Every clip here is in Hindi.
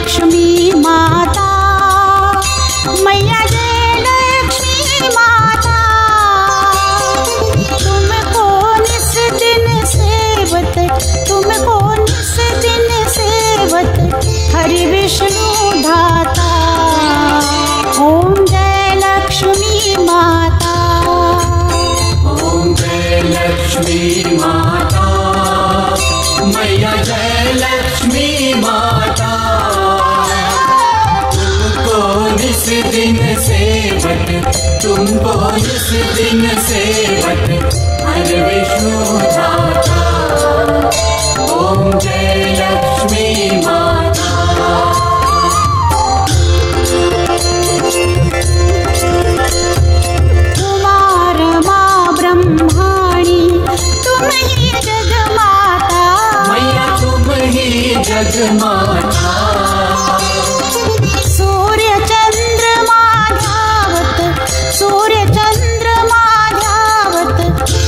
लक्ष्मी माता, मैया जय लक्ष्मी माता। तुमको निस दिन सेवत, तुमको निस दिन सेवत, हरि विष्णु धाता। ओम जय लक्ष्मी माता, ओम जय लक्ष्मी माता, मैया जय लक्ष्मी माता। तुमको निस दिन सेवत, तुमको निस दिन सेवत, हरि विष्णु धाता। ओम जय लक्ष्मी माता। कुमार माँ ब्रह्माणी, तुम ही जगमाता, मैया तुम ही जगमाता। सूर्य चंद्रमा ध्यावत, सूर्य चंद्रमा ध्यावत,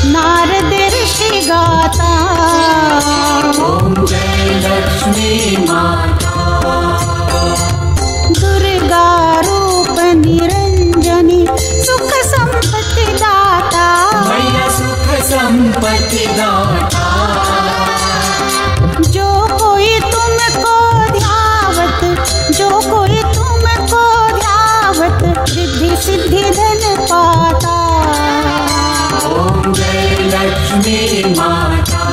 नारद ऋषि गाता। ओम जय लक्ष्मी माता। दुर्गा रूप निरंजनी, सुख संपत्ति दाता, मैया सुख संपत्ति दाता। जो कोई तुमको ध्यावत, जो कोई तुमको ध्यावत, रिद्धि सिद्धि धन पाता। ओम जय लक्ष्मी माता।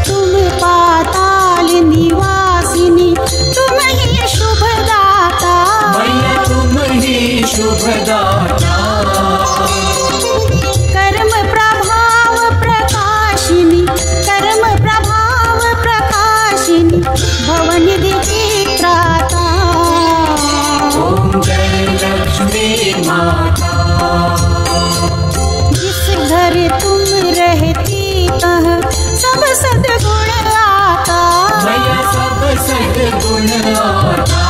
तुम पाताल निवासिनी, तुम ही शुभ दाता, मैया तुम ही शुभ दाता। कर्म प्रभाव प्रकाशिनी, कर्म प्रभाव प्रकाशिनी, भवनिधि की त्राता। ओम जय लक्ष्मी माता। जिस घर तुम रहती तह सब सद्गुण आता, मैया सब सद्गुण आता।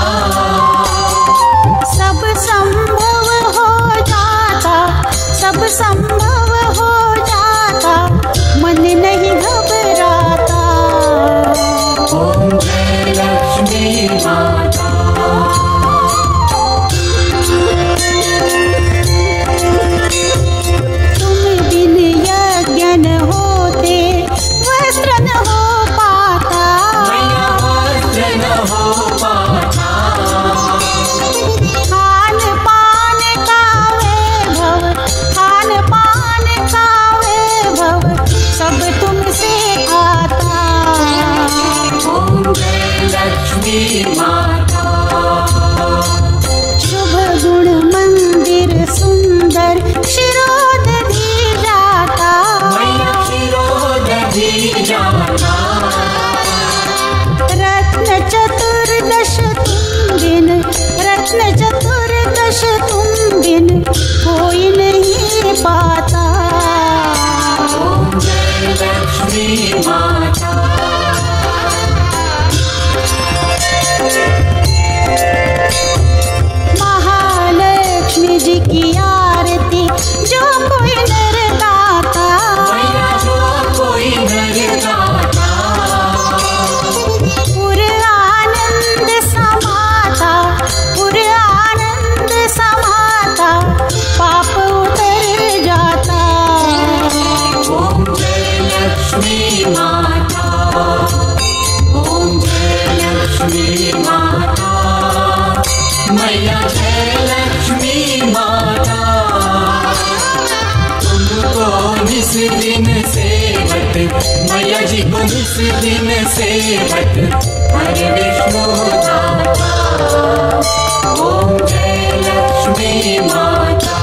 सब संभव हो जाता, सब संभव हो जाता, मन नहीं घबराता। ओम जय लक्ष्मी माता। तुम बिन यज्ञ न होते, वस्त्र न हो पाता, मैया वस्त्र न हो पाता। खान पान का वैभव, खान पान का वैभव, सब तुमसे आता। ओम जय लक्ष्मी माता। शुभ गुण मंदिर सुंदर, शिरोदधि जाता, मैया शिरोदधि जाता। रत्न चतुर्दश तुम बिन, रत्न चतुर्दश तुम बिन, कोई नहीं पाता। ओम जय लक्ष्मी माता। महालक्ष्मी जी की आरती जो कोई नर गाता, मैया जो कोई नर गाता। पुर आनंद समाता, पुर आनंद समाता, पाप उतर जाता। ओम जय लक्ष्मी माता। ओम जय लक्ष्मी माता। मैया जय लक्ष्मी माता। तुमको निस दिन सेवत, मैया जी को निस दिन सेवत, हरि विष्णु दाता। ओम जय लक्ष्मी माता।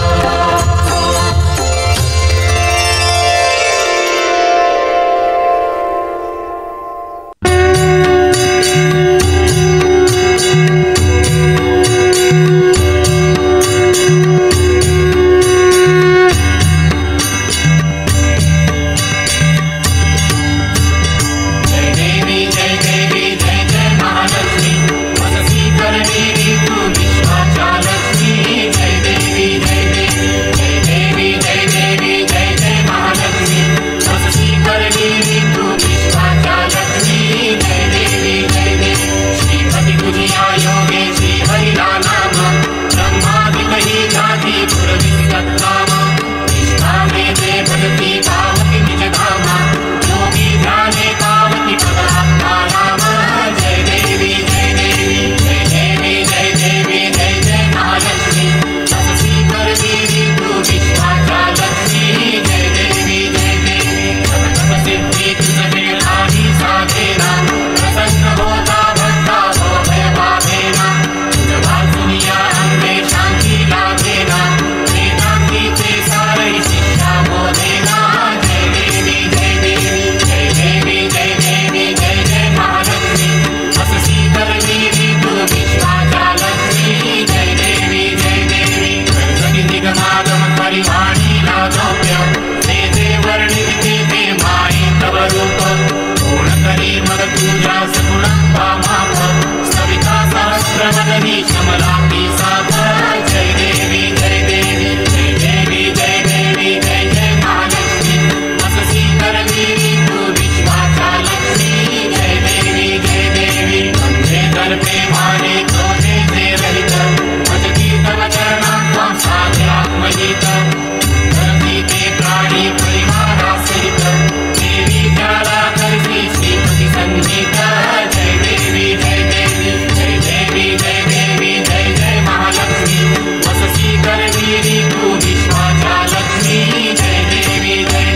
जय देवी जय देवी जय जय महालक्ष्मी, वससी वही कमला की सागर। जय देवी जय देवी जय देवी जय देवी जय जय महालक्ष्मी वससी करवीरी तू विश्वाचा लक्ष्मी। जय देवी तुझे दर पे मारे क्रोधे से रहित भजती तव चरणात्मा साध्यात्महित। धरती के प्राणी परिवारा सहित देवी प्यारा करती श्रीपति संगीत। जय देवी जय देवी जय देवी जय देवी जय जय महालक्ष्मी वससी करवीरी तू विश्वाचा लक्ष्मी। जय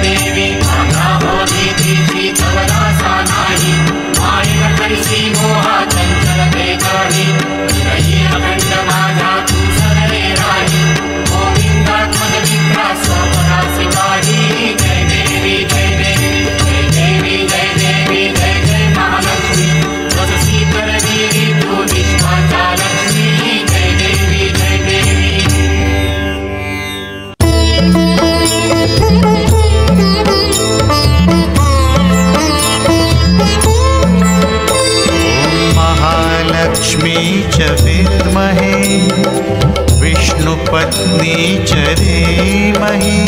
देवी माता होती श्री तव दासा नाही माई करसी मोहा चंचल ते काढी। हृदयी अखंड माझा तू सदरे राही गोविंदात्मज विप्रा स्वपदासी काढी। जय देवी जय देवी जय देवी जय देवी जय जय महालक्ष्मी वससी करवीरी तू विश्वाचा लक्ष्मी। जय देवी जय देवी। महालक्ष्मी च विद्महे विष्णुपत्नी च धीमहि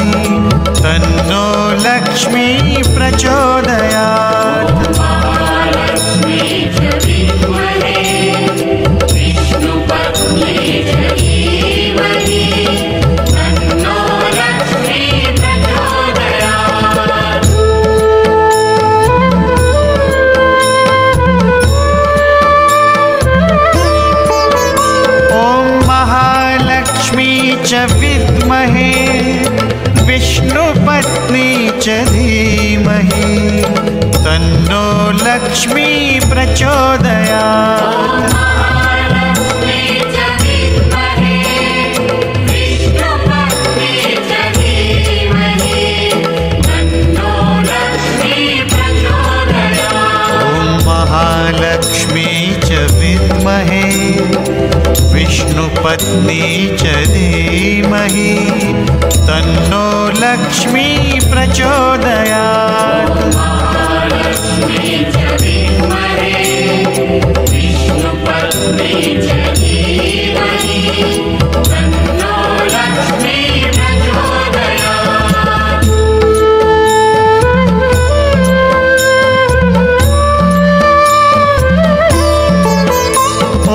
तन्नो लक्ष्मी प्रचोदयात्। महालक्ष्मी च विद्महे विष्णुपत्नी च धीमहि तन्नो लक्ष्मी प्रचोदयात्। च विद्महे विष्णुपत्नी च धीमहि तन्नो लक्ष्मी प्रचोदयात्। महालक्ष्मी च विद्महे विष्णुपत्नी च धीमहि तन्नो लक्ष्मी प्रचोदयात्। ॐ महालक्ष्मी च विद्महे विष्णुपत्नी च धीमहि तन्नो लक्ष्मी प्रचोदयात्। महालक्ष्मी च विद्महे विष्णुपत्नी च धीमहि तन्नो लक्ष्मी प्रचोदयात्।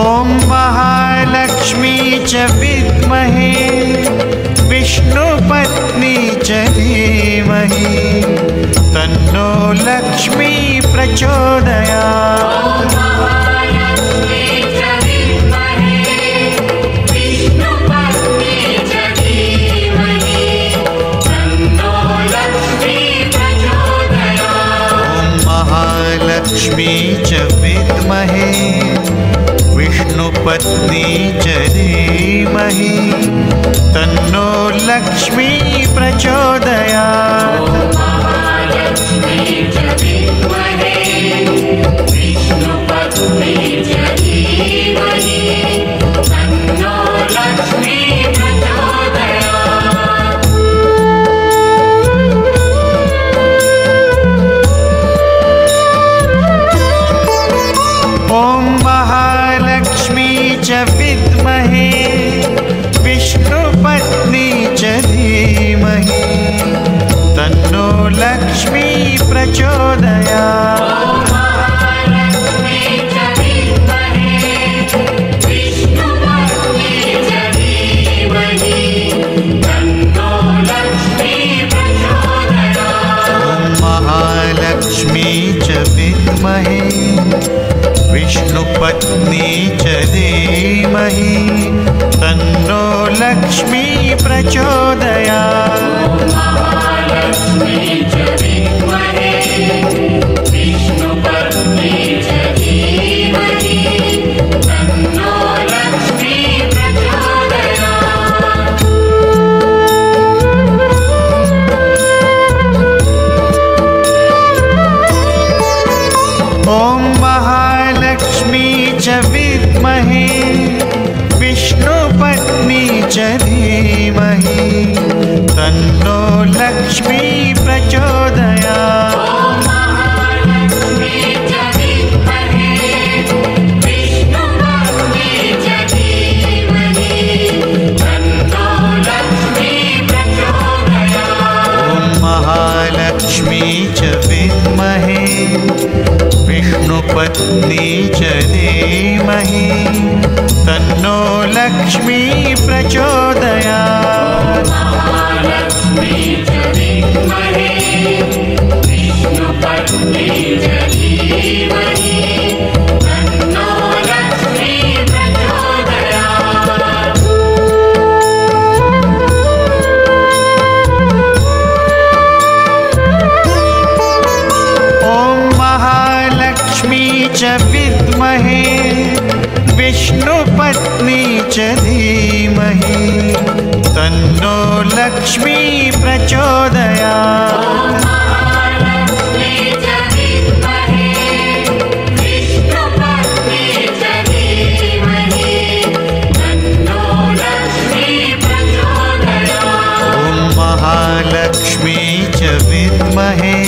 ॐ महालक्ष्मी च विद्महे विष्णुपत्नी च धीमहि तन्नो लक्ष्मी प्रचोदयात्। महालक्ष्मी च विद्महे विष्णुपत्नी च धीमहि तन्नो लक्ष्मी प्रचोदयात्। महालक्ष्मी च विद्महे विष्णुपत्नी च धीमहि तन्नो लक्ष्मी प्रचोदयात्। महालक्ष्मी च विद्महे विष्णुपत्नी च धीमहि तन्नो लक्ष्मी प्रचोदयात्। ॐ महालक्ष्मी च विद्महे विष्णुपत्नी च धीमहि तन्नो लक्ष्मी प्रचोदयात्। महालक्ष्मी च विद्महे विष्णुपत्नी च धीमहि तन्नो लक्ष्मी प्रचोदयात्। महालक्ष्मी च विद्महे विष्णुपत्नी च धीमहि तन्नो लक्ष्मी प्रचोदयात्। महालक्ष्मी च विद्महे विष्णुपत्नी च धीमहि तन्नो लक्ष्मी प्रचोदयात्। ॐ महालक्ष्मी च विद्महे विष्णुपत्नी च धीमहि तन्नो लक्ष्मी प्रचोदयात्। महालक्ष्मी च विद्महे विष्णुपत्नी च च धीमहि तन्नो लक्ष्मी प्रचोदयात्। महालक्ष्मी च विद्महे विष्णुपत्नी च धीमहि तन्नो लक्ष्मी प्रचोदयात्। ॐ महालक्ष्मी च विद्महे विष्णुपत्नी च धीमहि तन्नो लक्ष्मी प्रचोदयात्। महालक्ष्मी च विद्महे विष्णुपत्नी च धीमहि तन्नो लक्ष्मी प्रचोदयात्। ॐ महालक्ष्मी च विद्महे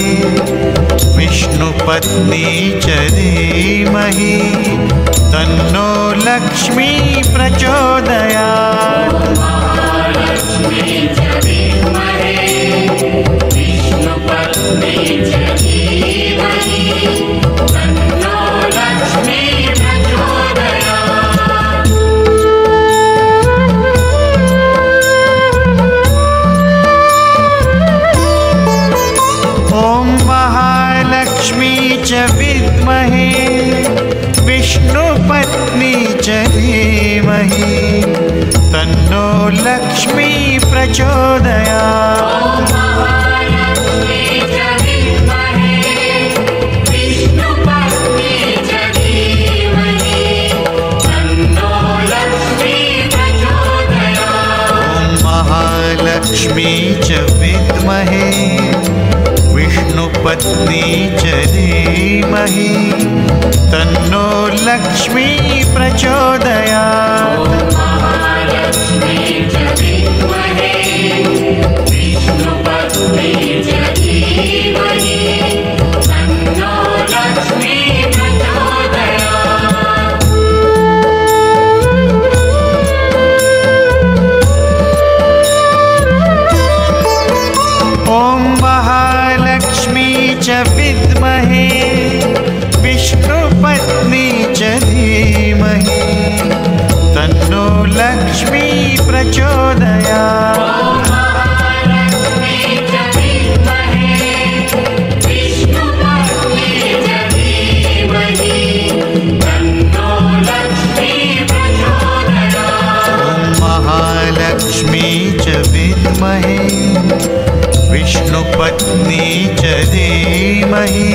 विष्णुपत्नी च धीमहि तन्नो लक्ष्मी प्रचोदयात्। महालक्ष्मी च विद्महे विष्णुपत्नी च धीमहि तन्नो लक्ष्मी प्रचोदयात्। ॐ महालक्ष्मी च विद्महे विष्णुपत्नी च धीमहि तन्नो लक्ष्मी प्रचोदयात्। महालक्ष्मी च विद्महे विष्णुपत्नी च धीमहि तन्नो लक्ष्मी प्रचोदयात्। महालक्ष्मी च विद्महे विष्णुपत्नी च धीमहि तन्नो लक्ष्मी प्रचोदयात्। महालक्ष्मी च विद्महे विष्णुपत्नी च धीमहि तन्नो लक्ष्मी प्रचोदयात्। ॐ महालक्ष्मी च विद्महे विष्णुपत्नी च धीमहि तन्नो लक्ष्मी प्रचोदयात्। महालक्ष्मी च विद्महे विष्णुपत्नी च धीमहि तन्नो लक्ष्मी प्रचोदयात्। महालक्ष्मी च विद्महे विष्णुपत्नी च धीमहि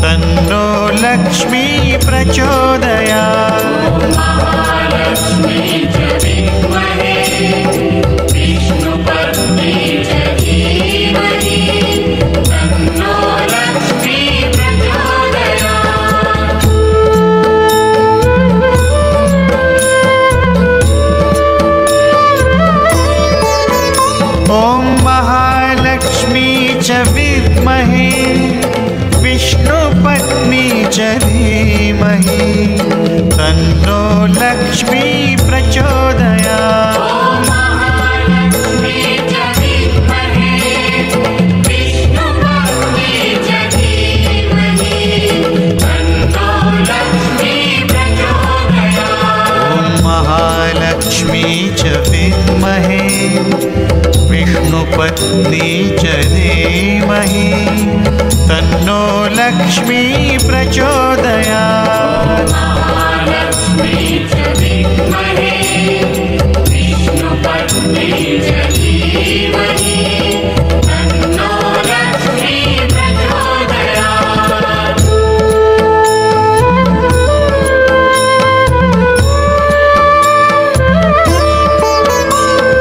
तन्नो लक्ष्मी प्रचोदयात्। महालक्ष्मी च विद्महे विष्णुपत्नी च धीमहि तन्नो लक्ष्मी प्रचोदयात्। ॐ महालक्ष्मी च विद्महे विष्णुपत्नी च धीमहि तन्नो लक्ष्मी प्रचोदयात्। महालक्ष्मी च विद्महे विष्णुपत्नी च धीमहि तन्नो लक्ष्मी प्रचोदयात्। महालक्ष्मी च विद्महे विष्णुपत्नी च धीमहि तन्नो लक्ष्मी प्रचोदयात्। महालक्ष्मी च विद्महे विष्णुपत्नी च धीमहि तन्नो लक्ष्मी प्रचोदयात्।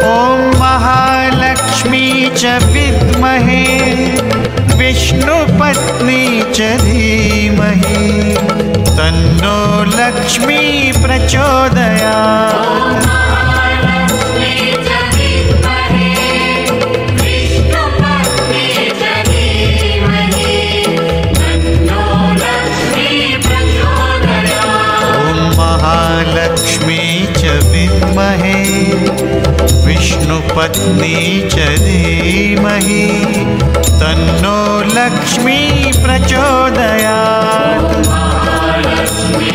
ॐ महालक्ष्मी च विद्महे विष्णुपत्नी च धीमहि तन्नो लक्ष्मी प्रचोदयात्। महालक्ष्मी च विद्महे विष्णुपत्नी च धीमहि तन्नो लक्ष्मी प्रचोदयात्। ॐ महालक्ष्मी च विद्महे विष्णुपत्नी च धीमहि तन्नो लक्ष्मी प्रचोदयात्। महालक्ष्मी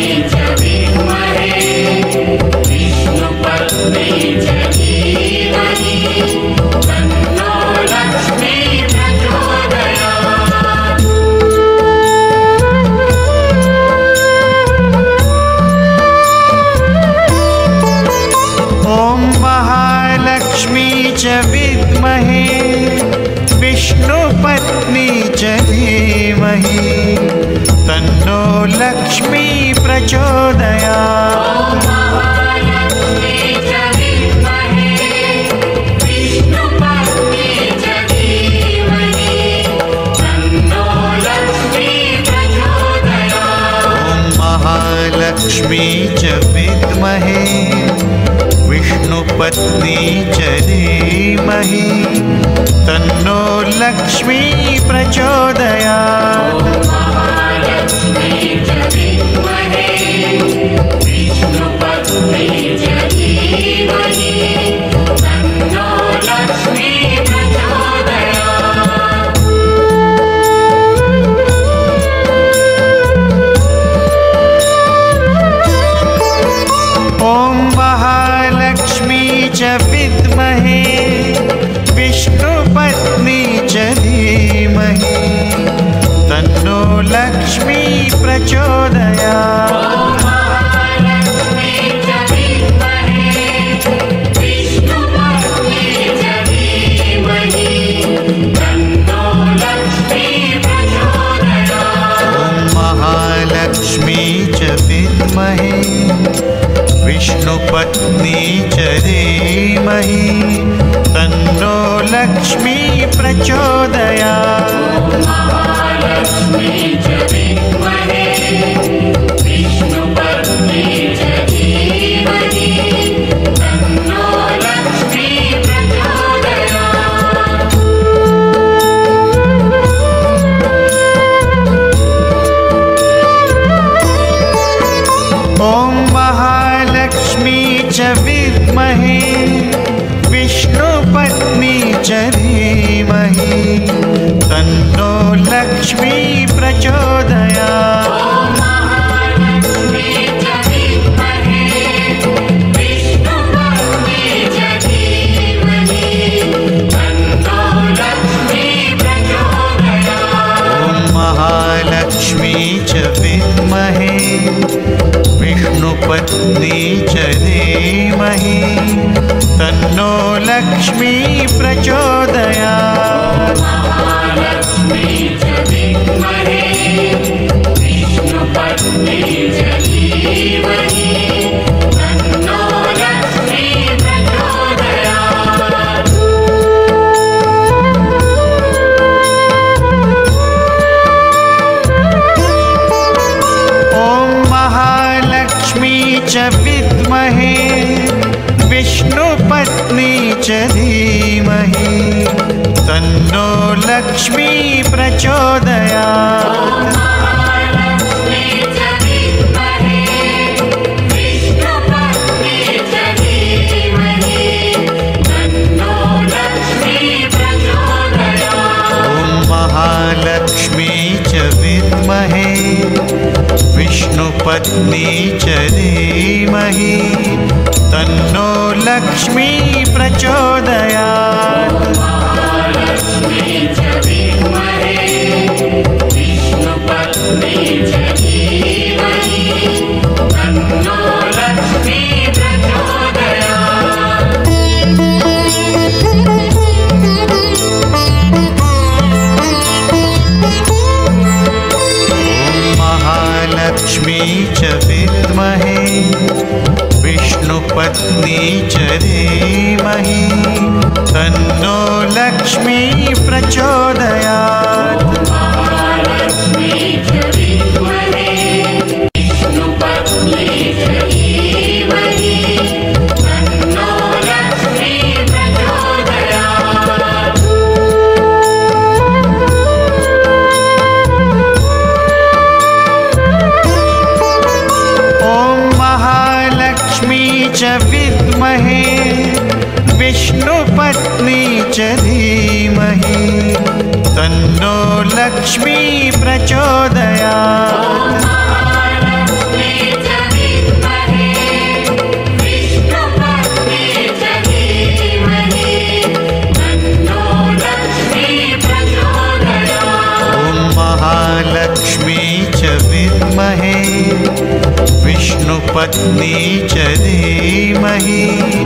धीमहि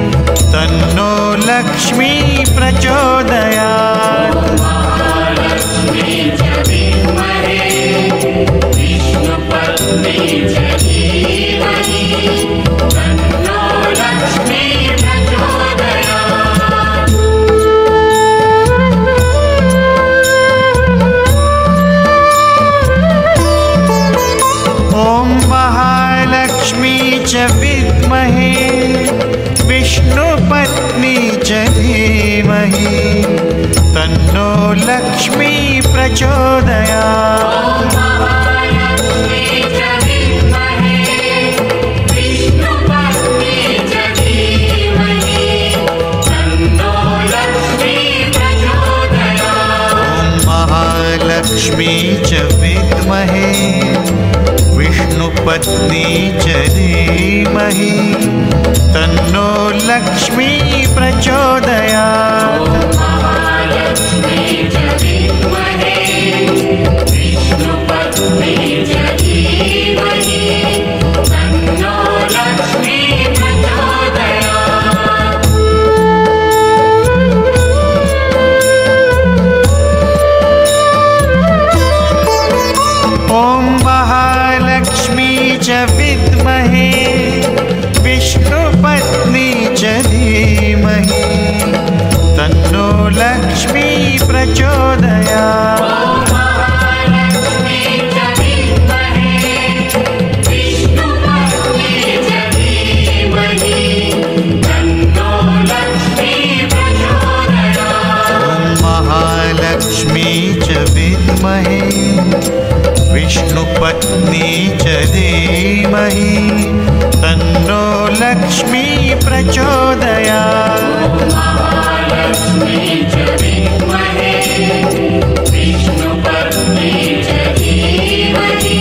तन्नो लक्ष्मी प्रचोदयात्। महालक्ष्मी च विद्महे विष्णुपत्नी च धीमहि तन्नो लक्ष्मी प्रचोदयात्। ॐ महालक्ष्मी च विद्महे विष्णुपत्नी च धीमहि तन्नो लक्ष्मी प्रचोदयात्। महालक्ष्मी च विद्महे विष्णुपत्नी च धीमहि तन्नो लक्ष्मी प्रचोदयात्। महालक्ष्मी च विद्महे विष्णुपत्नी च धीमहि तन्नो लक्ष्मी प्रचोदयात्। महालक्ष्मी च विद्महे विष्णुपत्नी च धीमहि तन्नो लक्ष्मी प्रचोदयात्। ॐ महालक्ष्मी च विद्महे विष्णुपत्नी च धीमहि तन्नो लक्ष्मी प्रचोदयात्। महालक्ष्मी च विद्महे विष्णुपत्नी च धीमहि तन्नो लक्ष्मी प्रचोदयात्। महालक्ष्मी च विद्महे विष्णुपत्नी च धीमहि तन्नो लक्ष्मी प्रचोदयात्। महालक्ष्मी च विद्महे विष्णुपत्नी च धीमहि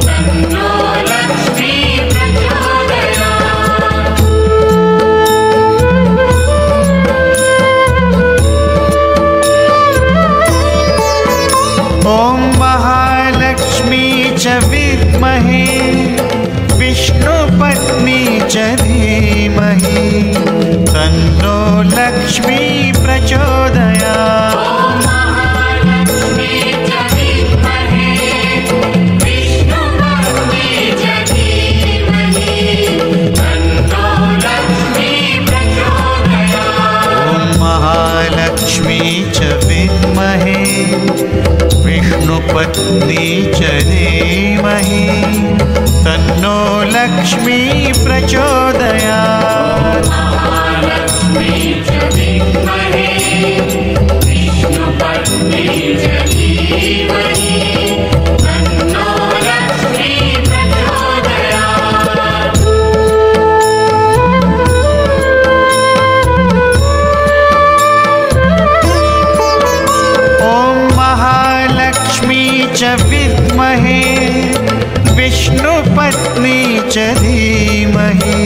तन्नो लक्ष्मी प्रचोदयात्। ॐ महालक्ष्मी च विद्महे विष्णुपत्नी च धीमहि तन्नो लक्ष्मी प्रचोदयात्। महालक्ष्मी च विद्महे विष्णुपत्नी च धीमहि तन्नो लक्ष्मी प्रचोदयात्। महालक्ष्मी च विद्महे विष्णुपत्नी च धीमहि तन्नो लक्ष्मी प्रचोदयात्। महालक्ष्मी च विद्महे विष्णुपत्नी च धीमहि तन्नो लक्ष्मी प्रचोदयात्। ॐ महालक्ष्मी च विद्महे विष्णुपत्नी च धीमहि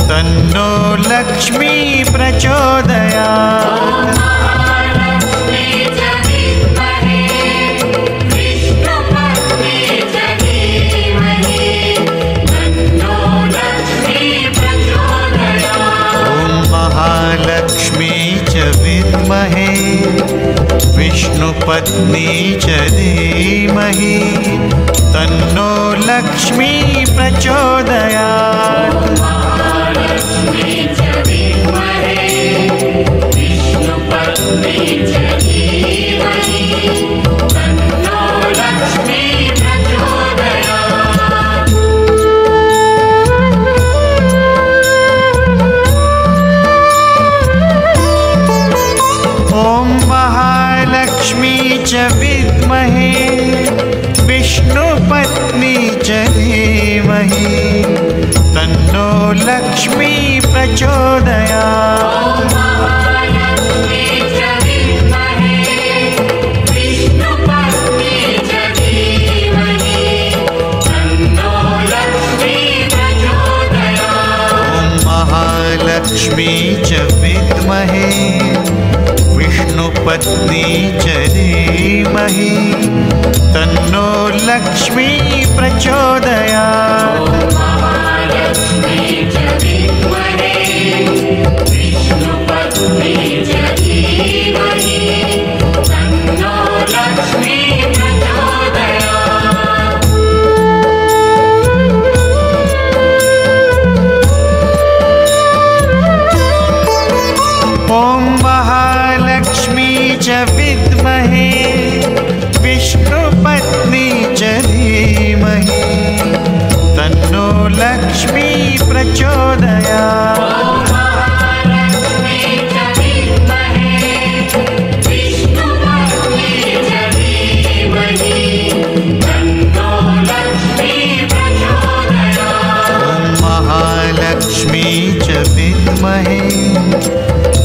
तन्नो लक्ष्मी प्रचोदयात्। महालक्ष्मी च विद्महे विष्णुपत्नी च धीमहि तन्नो लक्ष्मी प्रचोदयात्। ॐ महालक्ष्मी च विद्महे विष्णुपत्नी च धीमहि तन्नो लक्ष्मी प्रचोदयात्। महालक्ष्मी च विद्महे विष्णुपत्नी च धीमहि तन्नो लक्ष्मी प्रचोदयात्। ॐ महालक्ष्मी च विद्महे विष्णुपत्नी च धीमहि तन्नो लक्ष्मी प्रचोदयात्। महालक्ष्मी च विद्महे विष्णुपत्नी च धीमहि तन्नो लक्ष्मी प्रचोदयात्। महालक्ष्मी च विद्महे विष्णुपत्नी च धीमहि तन्नो लक्ष्मी प्रचोदयात्। महालक्ष्मी च विद्महे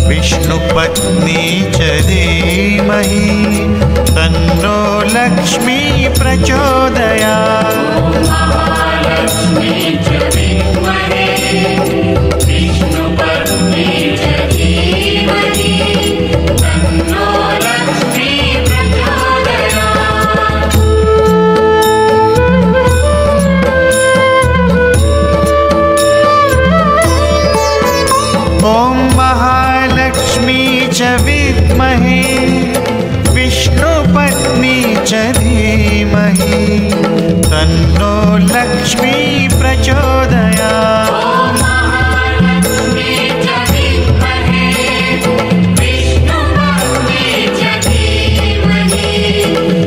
विष्णुपत्नी च धीमहि तन्नो लक्ष्मी प्रचोदयात्। महालक्ष्मी च विद्महे विष्णुपत्नी च धीमहि तन्नो लक्ष्मी प्रचोदयात्। ॐ महालक्ष्मी च विद्महे विष्णुपत्नी च धीमहि तन्नो लक्ष्मी प्रचोदयात्। महालक्ष्मी च विद्महे विष्णुपत्नी च धीमहि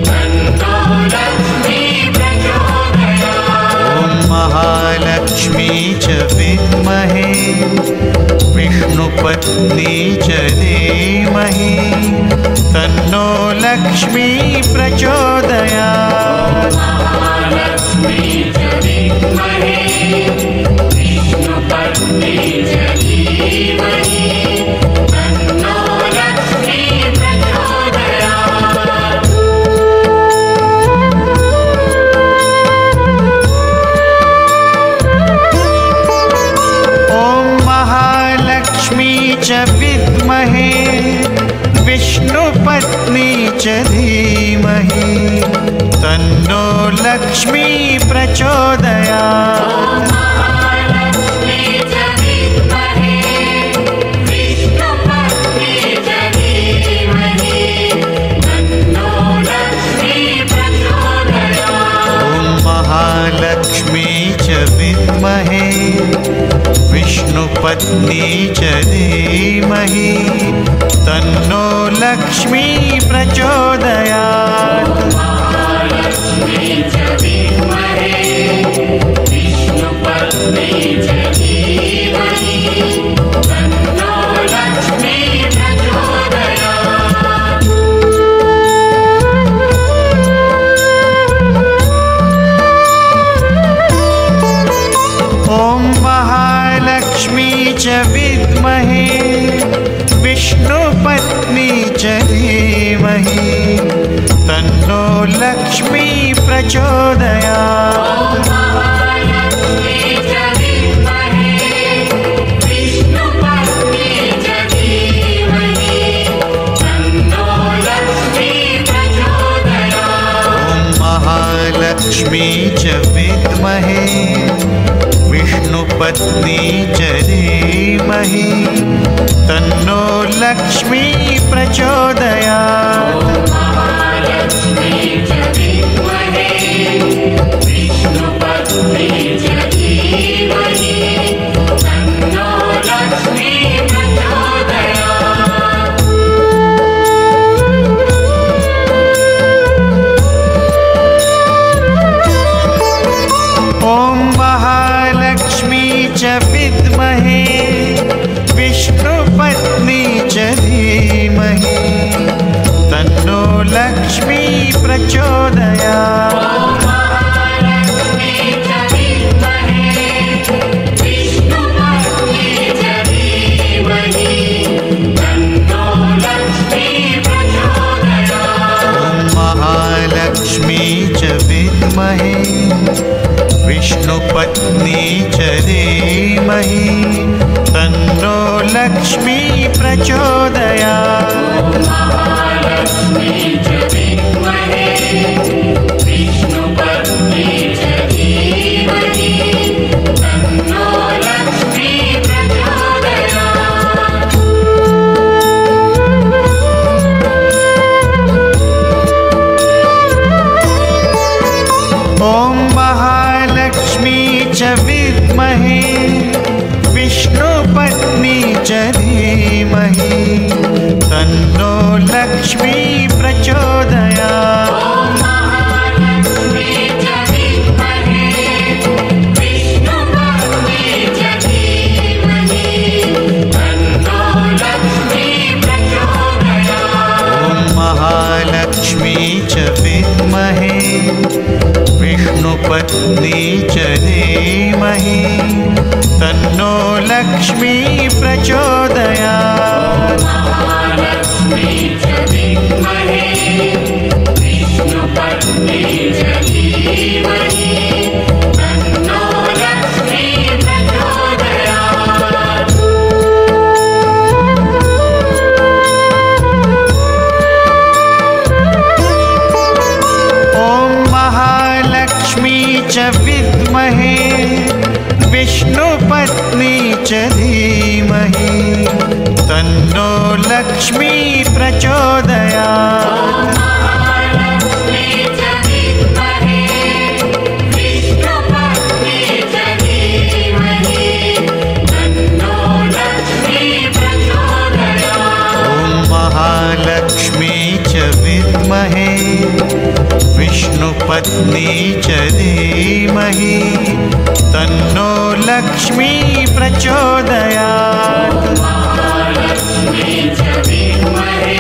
तन्नो लक्ष्मी प्रचोदयात्। ॐ महालक्ष्मी च विद्महे विष्णुपत्नी च धीमहि तन्नो लक्ष्मी प्रचोदयात्। महालक्ष्मी च विद्महे विष्णुपत्नी च धीमहि तन्नो लक्ष्मी प्रचोदयात्। ॐ महालक्ष्मी च विद्महे विष्णुपत्नी च धीमहि तन्नो लक्ष्मी प्रचोदयात्। महालक्ष्मी च विद्महे विष्णुपत्नी च धीमहि तन्नो लक्ष्मी प्रचोदयात्। ॐ महालक्ष्मी च विद्महे विष्णुपत्नी च धीमहि तन्नो लक्ष्मी प्रचोदयात्। महालक्ष्मी च विद्महे विष्णुपत्नी च धीमहि तन्नो लक्ष्मी प्रचोदयात्। ॐ महालक्ष्मी च विद्महे विष्णुपत्नी च धीमहि तन्नो लक्ष्मी प्रचोदयात्। महालक्ष्मी च विद्महे विष्णुपत्नी च धीमहि तन्नो लक्ष्मी प्रचोदयात्। ॐ महालक्ष्मी च विद्महे विष्णुपत्नी च धीमहि तन्नो लक्ष्मी प्रचोदयात्। महालक्ष्मी च विद्महे विष्णुपत्नी च धीमहि तन्नो लक्ष्मी प्रचोदयात्। ॐ महालक्ष्मी च विद्महे विष्णुपत्नी च धीमहि तन्नो लक्ष्मी प्रचोदयात्। महालक्ष्मी च विद्महे विष्णुपत्नी च धीमहि तन्नो लक्ष्मी प्रचोदयात्। ॐ महालक्ष्मी च विद्महे विष्णुपत्नी च धीमहि तन्नो लक्ष्मी प्रचोदयात्। महालक्ष्मी च विद्महे विष्णुपत्नी च धीमहि तन्नो लक्ष्मी प्रचोदयात्। ॐ महालक्ष्मी च विद्महे विष्णुपत्नी च धीमहि तन्नो लक्ष्मी प्रचोदयात्। महालक्ष्मी लक्ष्मी प्रचोदयात् महालक्ष्मी च विद्महे विष्णुपत्नी च धीमहि तन्नो लक्ष्मी प्रचोदयात्। ॐ महालक्ष्मी च विद्महे विष्णुपत्नी च धीमहि तन्नो लक्ष्मी प्रचोदयात्। महालक्ष्मी च विद्महे विष्णुपत्नी च धीमहि तन्नो लक्ष्मी प्रचोदयात्। ॐ महालक्ष्मी च विद्महे विष्णुपत्नी च धीमहि तन्नो लक्ष्मी प्रचोदयात्। महालक्ष्मी च विद्महे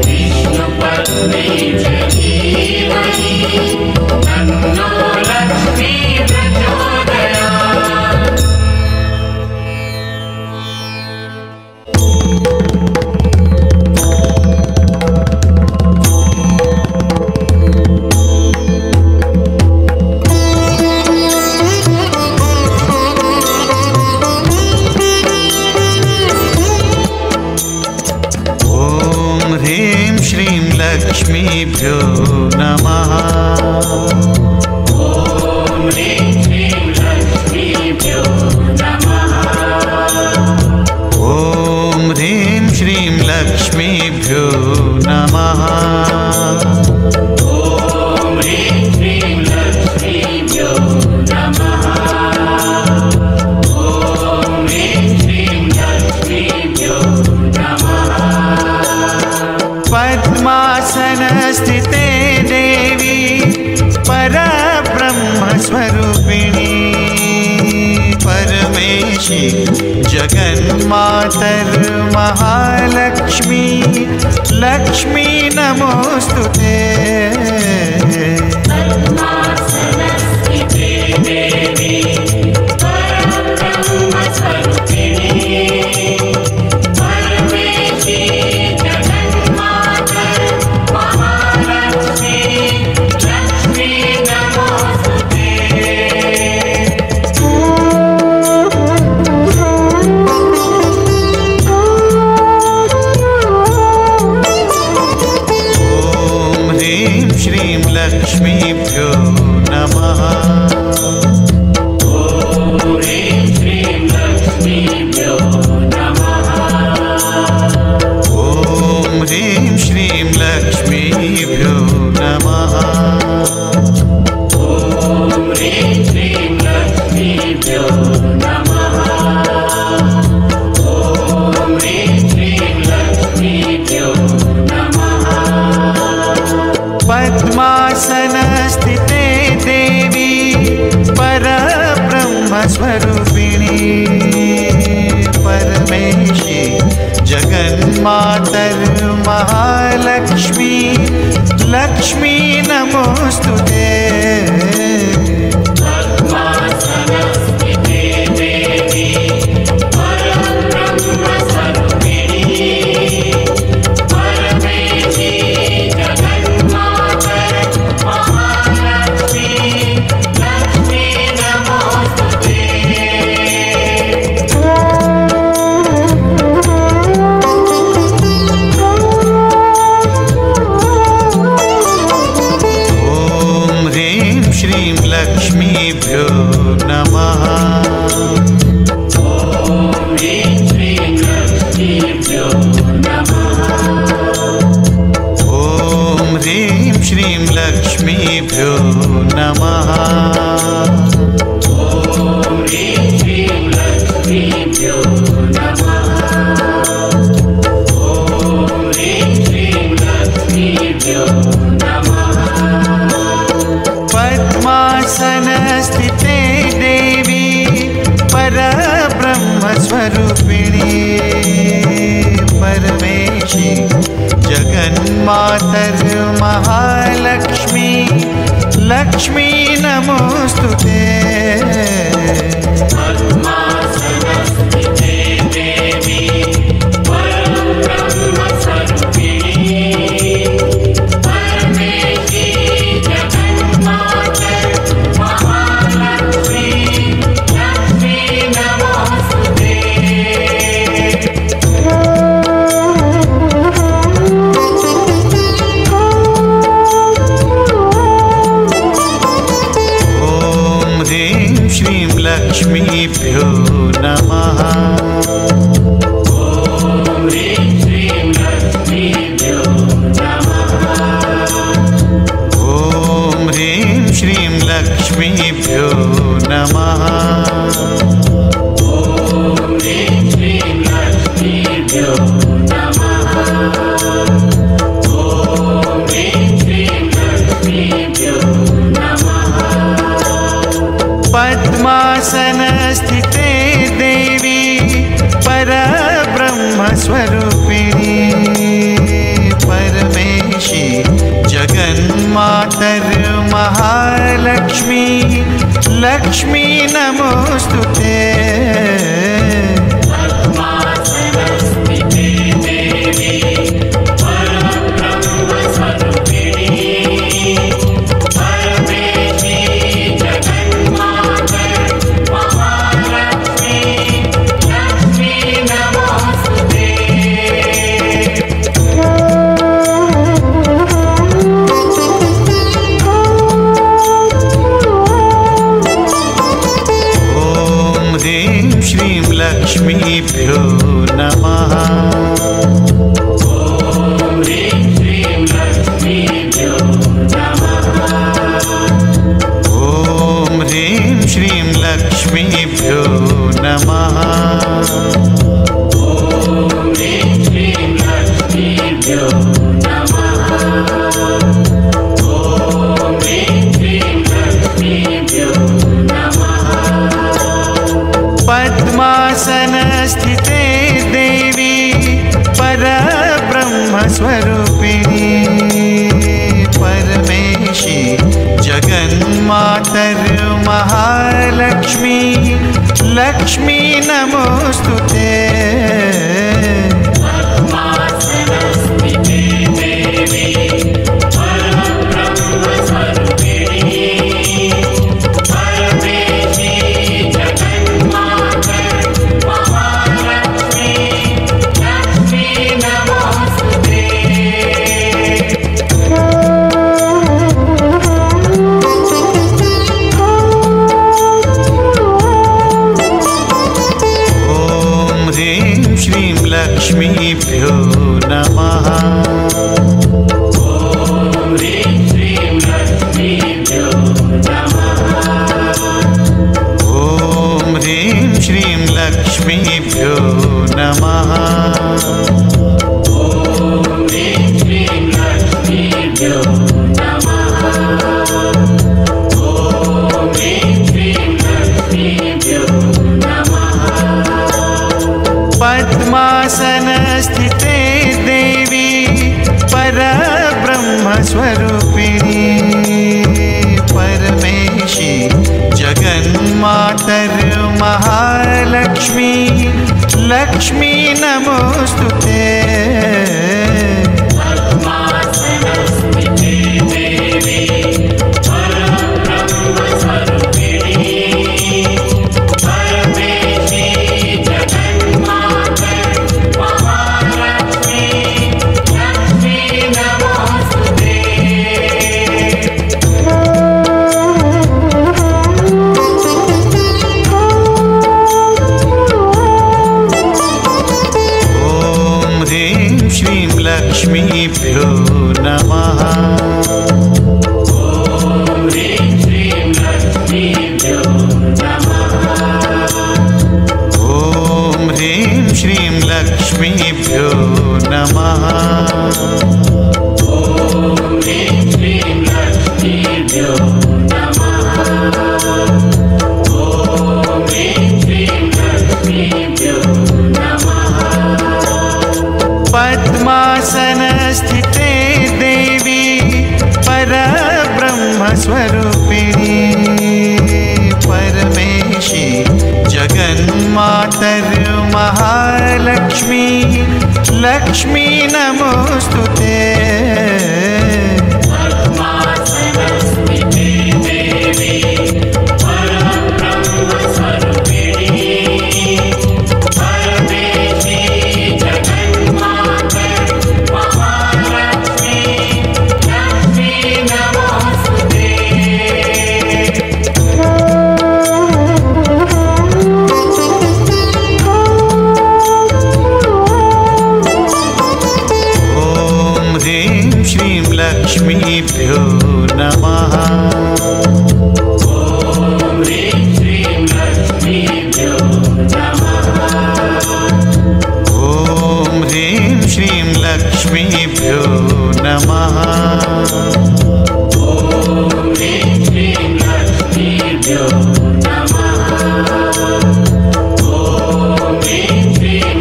विष्णुपत्नी च धीमहि तन्नो लक्ष्मी प्रचोदयात्। लक्ष्मीभ्यो नमः। ॐ ह्रीं श्रीं लक्ष्मीभ्यो नमः। ॐ ह्रीं श्रीं लक्ष्मीभ्यो नमः। ॐ ह्रीं श्रीं लक्ष्मीभ्यो नमः। ॐ ह्रीं श्रीं लक्ष्मीभ्यो नमः। पद्मासनस्थिते देवी परब्रह्मस्वरूपिणी परमेशी जगन्मातर्महालक्ष्मी लक्ष्मी नमोस्तुते। पद्मासनस्थिते देवी परब्रह्मस्वरूपिणी परमेशी जगन्मातर्महालक्ष्मी लक्ष्मी नमोस्तुते। ॐ ह्रीं श्रीं लक्ष्मीभ्यो नमः। ॐ ह्रीं श्रीं लक्ष्मीभ्यो नमः। ॐ ह्रीं श्रीं लक्ष्मीभ्यो नमः। ॐ ह्रीं श्रीं लक्ष्मीभ्यो नमः। ॐ ह्रीं श्रीं लक्ष्मीभ्यो नमः। पद्मासनस्थिते देवी परब्रह्मस्वरूपिणी परमेशी जगन्मातर्महालक्ष्मी लक्ष्मी नमोस्तुते। पद्मासनस्थिते देवी परब्रह्मस्वरूपिणी परमेशी जगन्मातर्महालक्ष्मी लक्ष्मी नमोस्तुते। ॐ परब्रह्मस्वरूपिणी परमेशी जगन्मातर महालक्ष्मी लक्ष्मी नमोस्तुते। लक्ष्मीभ्यो नमः। ॐ ह्रीं श्रीं लक्ष्मीभ्यो नमः। ॐ ह्रीं श्रीं लक्ष्मीभ्यो नमः। ॐ ह्रीं श्रीं लक्ष्मीभ्यो नमः। ॐ ह्रीं श्रीं लक्ष्मीभ्यो नमः। पद्मासनस्थिते देवी परब्रह्मस्वरूपिणी परमेशी जगन्मातर महालक्ष्मी लक्ष्मी नमोस्तुते। लक्ष्मीभ्यो नमः। ॐ ह्रीं श्रीं लक्ष्मीभ्यो नमः। ॐ ह्रीं श्रीं लक्ष्मीभ्यो नमः। ॐ ह्रीं श्रीं लक्ष्मीभ्यो नमः। ॐ ह्रीं श्रीं लक्ष्मीभ्यो नमः। पद्मासनस्थिते देवी परब्रह्मस्वरूपिणी परमेशी जगन्मातर महालक्ष्मी लक्ष्मी नमोस्तुते। लक्ष्मीभ्यो नमः। ॐ ह्रीं श्रीं लक्ष्मीभ्यो नमः। ॐ ह्रीं श्रीं लक्ष्मीभ्यो नमः। ॐ ह्रीं श्रीं लक्ष्मीभ्यो नमः। ॐ ह्रीं श्रीं लक्ष्मीभ्यो नमः। पद्मासनस्थिते देवी परब्रह्मस्वरूपिणी परमेशी जगन्मातर महालक्ष्मी लक्ष्मी नमोस्तुते। लक्ष्मीभ्यो नमः। ॐ ह्रीं श्रीं लक्ष्मीभ्यो नमः। ॐ ह्रीं श्रीं लक्ष्मीभ्यो नमः। ॐ ह्रीं श्रीं लक्ष्मीभ्यो नमः। ॐ ह्रीं श्रीं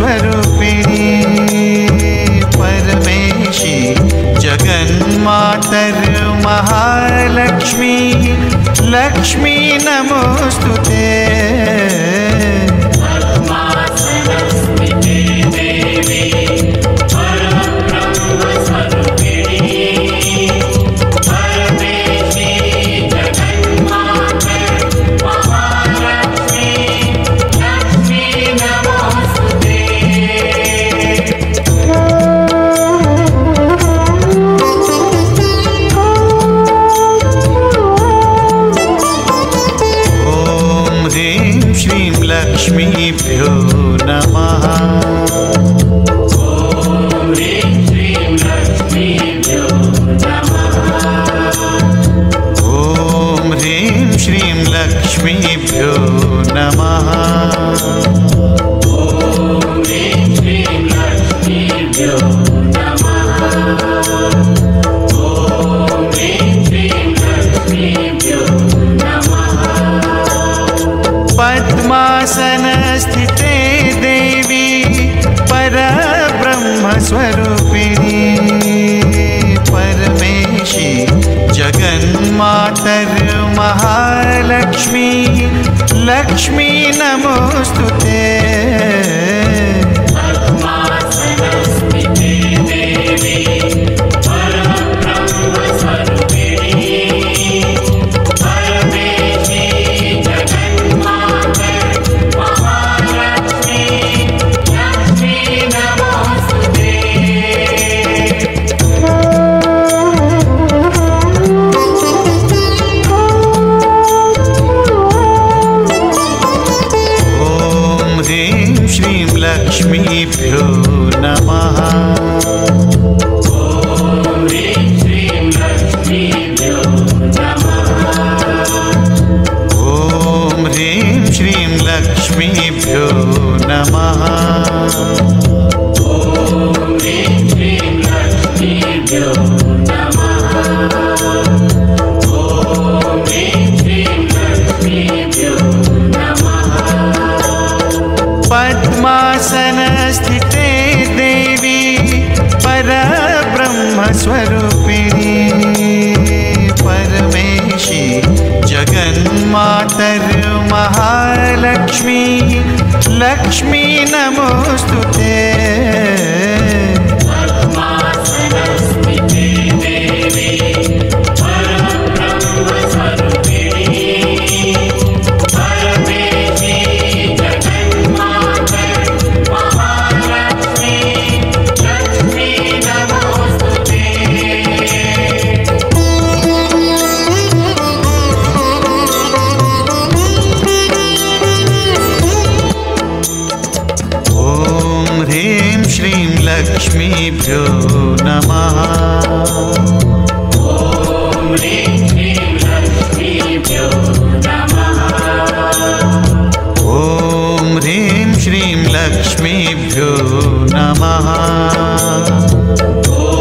स्वरूपिणी परमेशी जगन्मातर महालक्ष्मी लक्ष्मी नमोस्तुते। लक्ष्मीभ्यो नमः। ॐ ह्रीं श्रीं लक्ष्मीभ्यो नमः। ॐ ह्रीं श्रीं लक्ष्मीभ्यो नमः। ॐ ह्रीं श्रीं लक्ष्मीभ्यो नमः। ॐ ह्रीं श्रीं लक्ष्मीभ्यो नमः। पद्मासनस्थिते देवी परब्रह्मस्वरूपिणी परमेशी जगन्मातर महालक्ष्मी लक्ष्मी नमोस्तुते। पद्मासनस्थिते देवी परब्रह्मस्वरूपिणी परमेशी जगन्मातर महालक्ष्मी लक्ष्मी नमोस्तुते। ॐ ह्रीं श्रीं लक्ष्मीभ्यो नमः। ॐ ह्रीं श्रीं लक्ष्मीभ्यो नमः। ॐ ह्रीं श्रीं लक्ष्मीभ्यो नमः। ॐ ह्रीं श्रीं लक्ष्मीभ्यो नमः। ॐ ह्रीं श्रीं लक्ष्मीभ्यो नमः। पद्मासनस्थिते देवी परब्रह्मस्वरूपिणी परमेशी जगन्मातर महालक्ष्मी लक्ष्मी नमोस्तुते। पद्मासनस्थिते देवी परब्रह्मस्वरूपिणी परमेशी जगन्मातर महालक्ष्मी लक्ष्मी नमोस्तुते। ॐ ह्रीं श्रीं लक्ष्मीभ्यो नमः। ॐ ह्रीं श्रीं लक्ष्मीभ्यो नमः। ॐ ह्रीं श्रीं लक्ष्मीभ्यो नमः। ॐ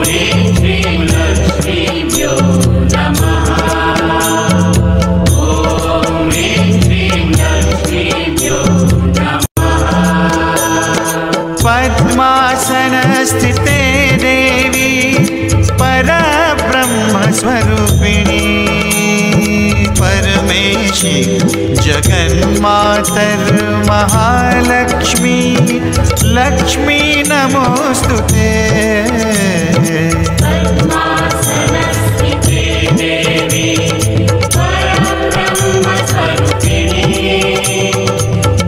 ह्रीं श्रीं लक्ष्मीभ्यो नमः। ॐ ह्रीं श्रीं लक्ष्मीभ्यो नमः। पद्मासनस्थिते देवी परब्रह्मस्वरूपिणी परमेशी जगन्मातर महालक्ष्मी लक्ष्मी नमोस्तुते। पद्मासनस्थिते देवी परब्रह्मस्वरूपिणी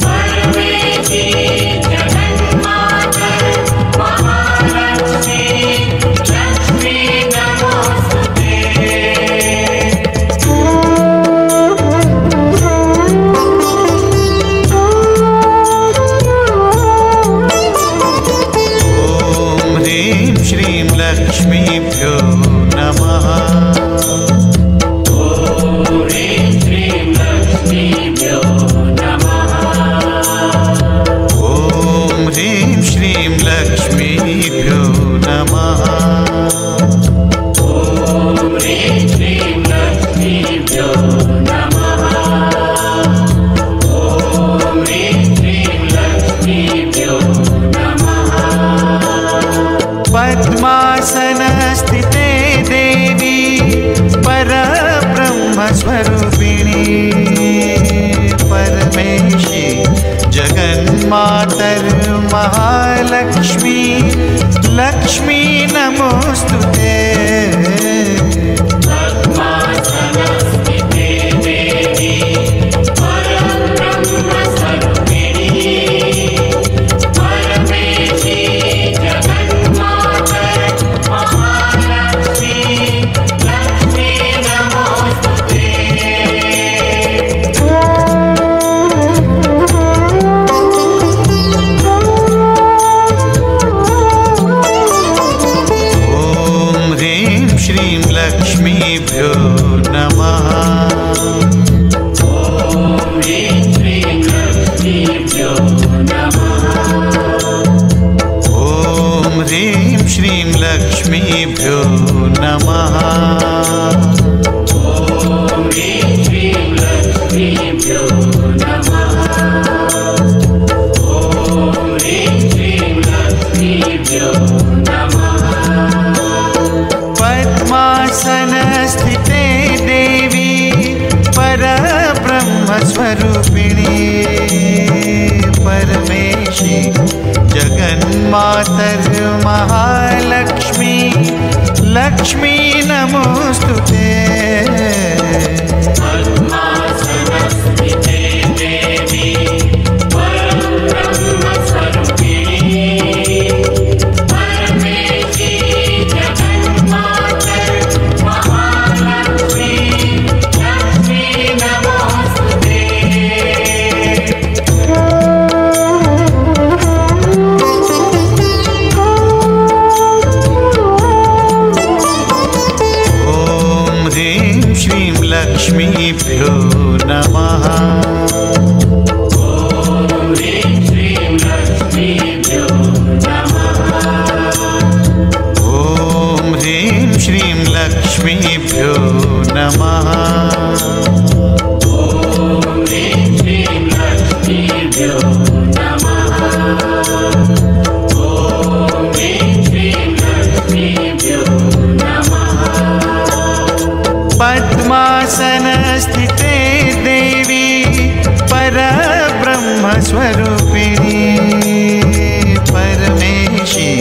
परमेशी जगन्मातर महालक्ष्मी लक्ष्मी नमोस्तुते। ॐ ह्रीं श्रीं लक्ष्मीभ्यो नमः। ॐ ह्रीं श्रीं लक्ष्मीभ्यो नमः। ॐ ह्रीं श्रीं लक्ष्मीभ्यो नमः। ॐ ह्रीं श्रीं लक्ष्मीभ्यो नमः। ॐ ह्रीं श्रीं लक्ष्मीभ्यो स्वरूपिणी परमेशी जगन्मातर महालक्ष्मी लक्ष्मी नमोस्तुते। पद्मासनस्थिते देवी परब्रह्मस्वरूपिणी परमेशी जगन्मातर महालक्ष्मी लक्ष्मी नमोस्तुते। श्रीं लक्ष्मीभ्यो नमः। ॐ ह्रीं श्रीं लक्ष्मीभ्यो नमः। ॐ ह्रीं श्रीं लक्ष्मीभ्यो नमः। ॐ ह्रीं श्रीं लक्ष्मीभ्यो नमः। ॐ ह्रीं श्रीं लक्ष्मीभ्यो नमः। पद्मासनस्थिते देवी परब्रह्मस्वरूपिणी परमेशी जगन्मातर महालक्ष्मी लक्ष्मी नमोस्तुते। पद्मासनस्थिते देवी परब्रह्मस्वरूपिणी परमेशी जगन्मातर महालक्ष्मी लक्ष्मी नमोस्तुते। ॐ ह्रीं श्रीं लक्ष्मीभ्यो नमः। ॐ ह्रीं श्रीं लक्ष्मीभ्यो नमः। ॐ ह्रीं श्रीं लक्ष्मीभ्यो नमः। ॐ ह्रीं श्रीं लक्ष्मीभ्यो नमः। ॐ ह्रीं श्रीं लक्ष्मीभ्यो नमः। पद्मासनस्थिते देवी परब्रह्मस्वरूपिणी परमेशी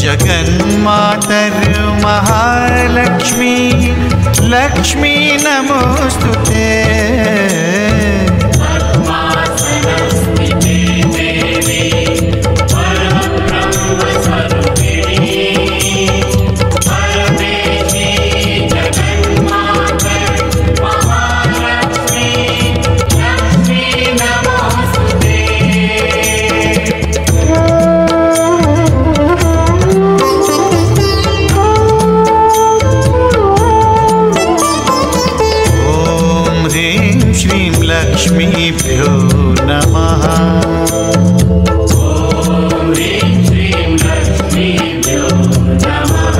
जगन्मातर महालक्ष्मी लक्ष्मी नमोस्तुते। पद्मासनस्थिते देवी परब्रह्मस्वरूपिणी परमेशी जगन्मातर महालक्ष्मी लक्ष्मी नमोस्तुते। ॐ ह्रीं श्रीं लक्ष्मीभ्यो नमः। ॐ ह्रीं श्रीं लक्ष्मीभ्यो नमः।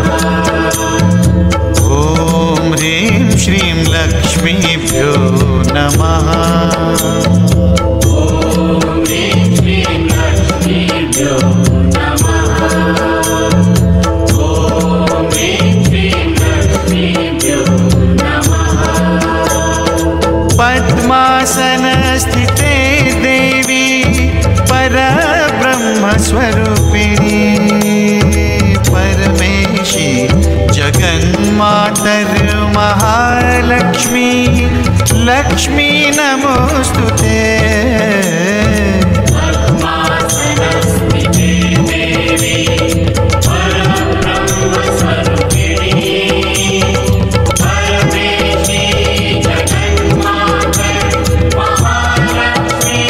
ॐ ह्रीं श्रीं लक्ष्मीभ्यो नमः। ॐ ह्रीं श्रीं लक्ष्मीभ्यो नमः। ॐ ह्रीं श्रीं लक्ष्मीभ्यो नमः। पद्मासनस्थिते देवी परब्रह्मस्वरूपिणी परमेशी जगन्मातर महालक्ष्मी लक्ष्मी नमोस्तुते। पद्मासनस्थिते देवी परब्रह्मस्वरूपिणी परमेशी जगन्मातर महालक्ष्मी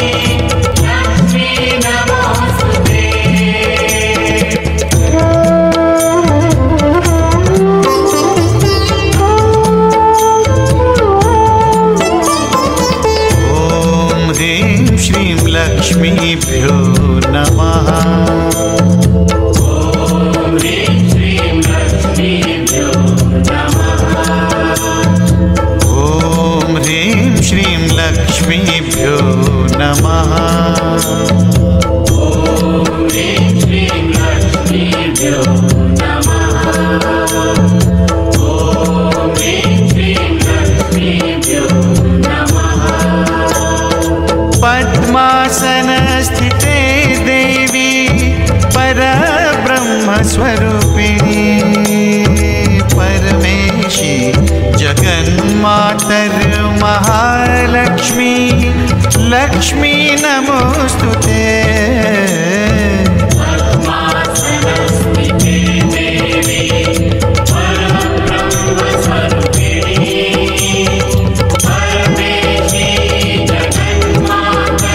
लक्ष्मी नमोस्तुते। ॐ ह्रीं लक्ष्मी नमोस्तुते पद्मासनस्थिते देवी परब्रह्मस्वरूपिणी परमेशी जगन्माता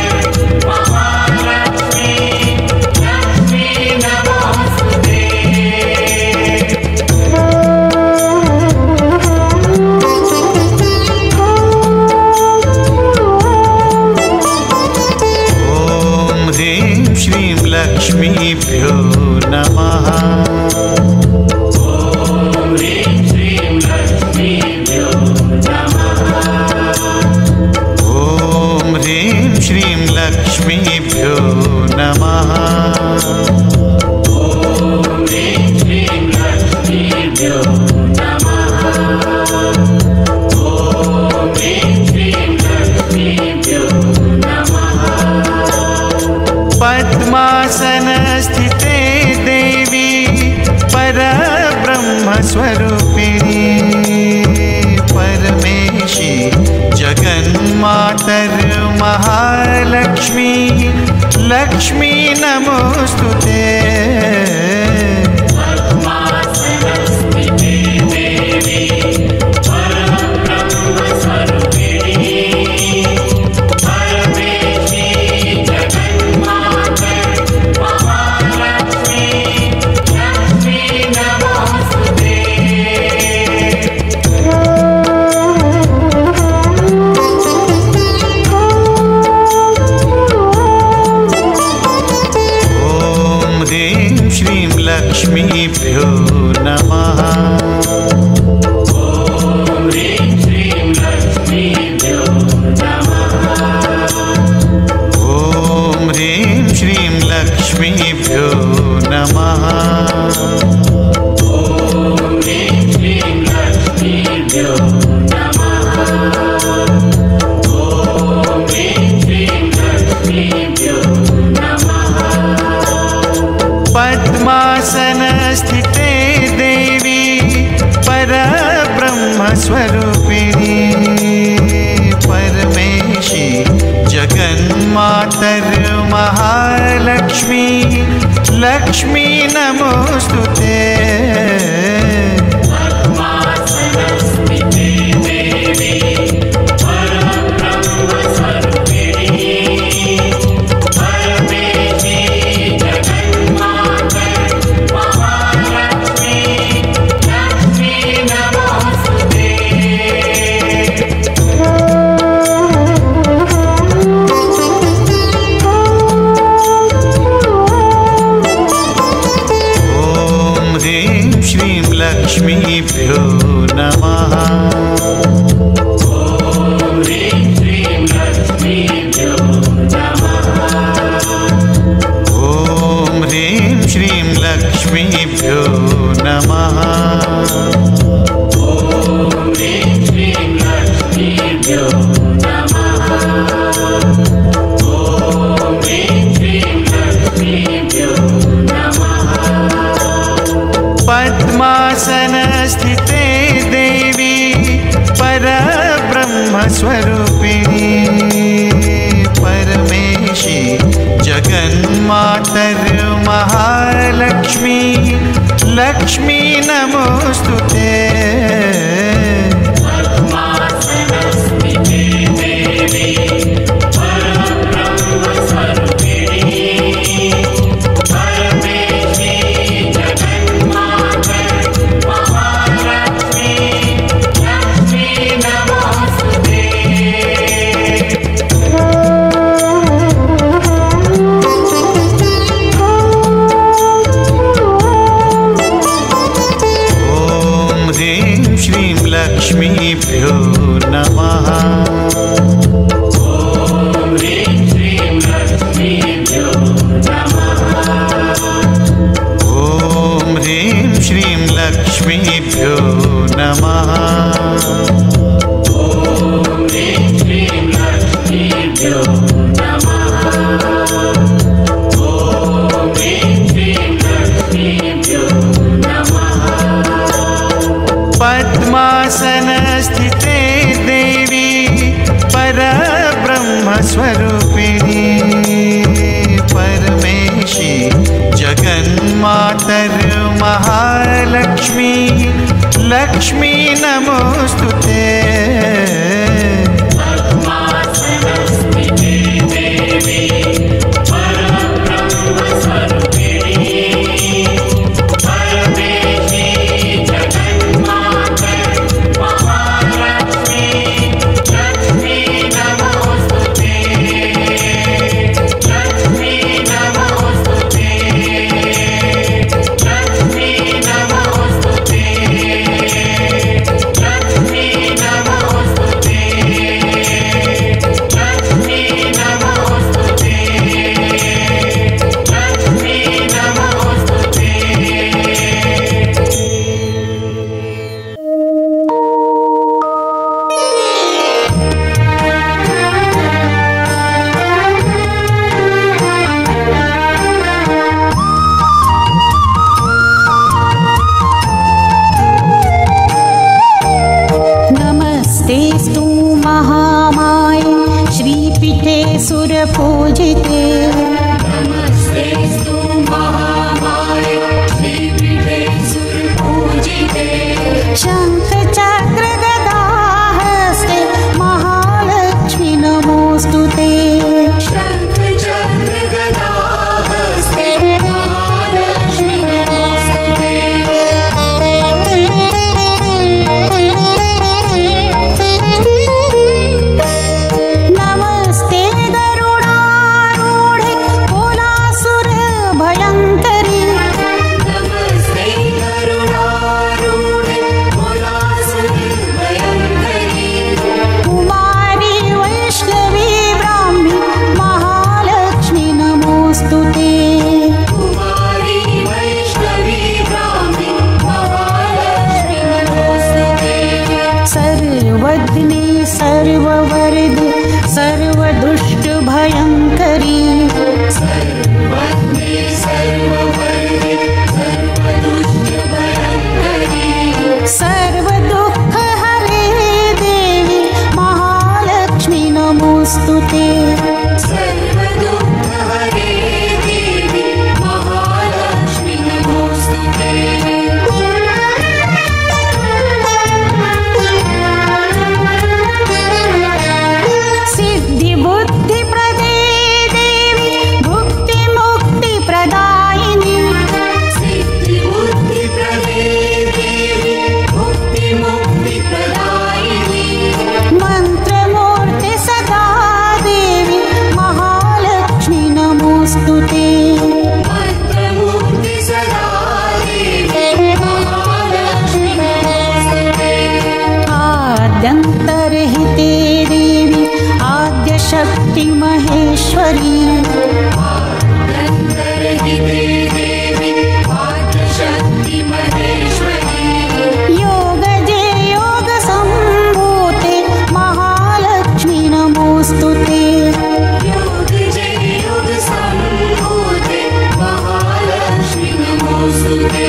महालक्ष्मी लक्ष्मी नमोस्तुते लक्ष्मीभ्यो नमः। ॐ ह्रीं श्रीं लक्ष्मीभ्यो नमः। ॐ ह्रीं श्रीं लक्ष्मीभ्यो नमः। ॐ ह्रीं श्रीं लक्ष्मीभ्यो नमः। ॐ ह्रीं श्रीं लक्ष्मीभ्यो नमः। पद्मासनस्थिते देवी परब्रह्मस्वरूपिणी परमेशी जगन्मातर्महालक्ष्मी लक्ष्मी नमोस्तुते पद्मासनस्थिते देवी परब्रह्मस्वरूपिणी परमेशी जगन्माता महालक्ष्मी लक्ष्मी नमोस्तुते ॐ ह्रीं श्रीं लक्ष्मीभ्यो नमः। ॐ ह्रीं श्रीं लक्ष्मीभ्यो नमः। ॐ ह्रीं श्रीं लक्ष्मीभ्यो नमः। ॐ ह्रीं श्रीं लक्ष्मीभ्यो नमः। ॐ ह्रीं श्रीं लक्ष्मीभ्यो नमः। पद्मासनस्थिते देवी परब्रह्मस्वरूपिणी परमेशी जगन्मातर्महालक्ष्मी लक्ष्मी नमोस्तुते पद्मासनस्थिते देवी परब्रह्मस्वरूपिणी परमेशी जगन्माता महालक्ष्मी लक्ष्मी नमोस्तुते ॐ ह्रीं श्रीं लक्ष्मीभ्यो नमः। ॐ ह्रीं श्रीं लक्ष्मीभ्यो नमः। ॐ ह्रीं श्रीं लक्ष्मीभ्यो नमः। ॐ ह्रीं श्रीं लक्ष्मीभ्यो नमः। ॐ ह्रीं श्रीं लक्ष्मीभ्यो नमः। पद्मासनस्थिते देवी परब्रह्मस्वरूपिणी परमेशी जगन्मातर्महालक्ष्मी लक्ष्मी नमोस्तुते पद्मासनस्थिते देवी परब्रह्मस्वरूपिणी परमेशी जगन्माता महालक्ष्मी लक्ष्मी नमोस्तुते ॐ ह्रीं श्रीं लक्ष्मीभ्यो नमः। ॐ ह्रीं श्रीं लक्ष्मीभ्यो नमः। ॐ ह्रीं श्रीं लक्ष्मीभ्यो नमः। ॐ ह्रीं श्रीं लक्ष्मीभ्यो नमः। ॐ ह्रीं श्रीं लक्ष्मीभ्यो नमः। पद्मासनस्थिते देवी परब्रह्म ब्रह्मस्वरूपिणी परमेशी जगन्मातर महालक्ष्मी लक्ष्मी नमोस्तुते। नमस्तेस्तु महामाये श्रीपीठे सुरपूजिते। नमस्तेस्तु महामाये श्रीपीठे सुरपूजिते। शङ्खचक्र गदाहस्ते महालक्ष्मी नमोस्तुते। शङ्खचक्र गदाहस्ते महालक्ष्मी नमोस्तुते। नमस्ते गरुडारूढे कोलासुर भयङ्करी। नमस्ते गरुडारूढे कोलासुर भयङ्करी। कुमारी वैष्णवी ब्राह्मी महालक्ष्मी नमोस्तुते। कुमारी वैष्णवी ब्राह्मी महालक्ष्मी नमोस्तुते। सर्वज्ञे सर्ववरदे सर्वदुष्ट भयङ्करी। सर्वज्ञे सर्ववरदे सर्वदुष्ट भयङ्करी। सर्वदुःख हरे देवी महालक्ष्मी नमोस्तुते। सर्वदुःख हरे देवी महालक्ष्मी नमोस्तुते। सिद्धि बुद्धि प्रदे देवी भुक्ति मुक्ति प्रदायिनी। सिद्धि बुद्धि प्रदे देवी भुक्ति मुक्ति प्रदायिनी। मंत्रमूर्ति सदा देवी महालक्ष्मी नमोस्तुते। मंत्रमूर्ति सदा देवी महालक्ष्मी नमोस्तुते। आद्यन्तर्हिते देवी आद्यशक्ति महेश्वरी। अन्तर्हिते देवी आद्यशक्ति महेश्वरी। योगजे योग सम्भूते महालक्ष्मी नमोस्तुते। योगजे योग सम्भूते महालक्ष्मी नमोस्तुते।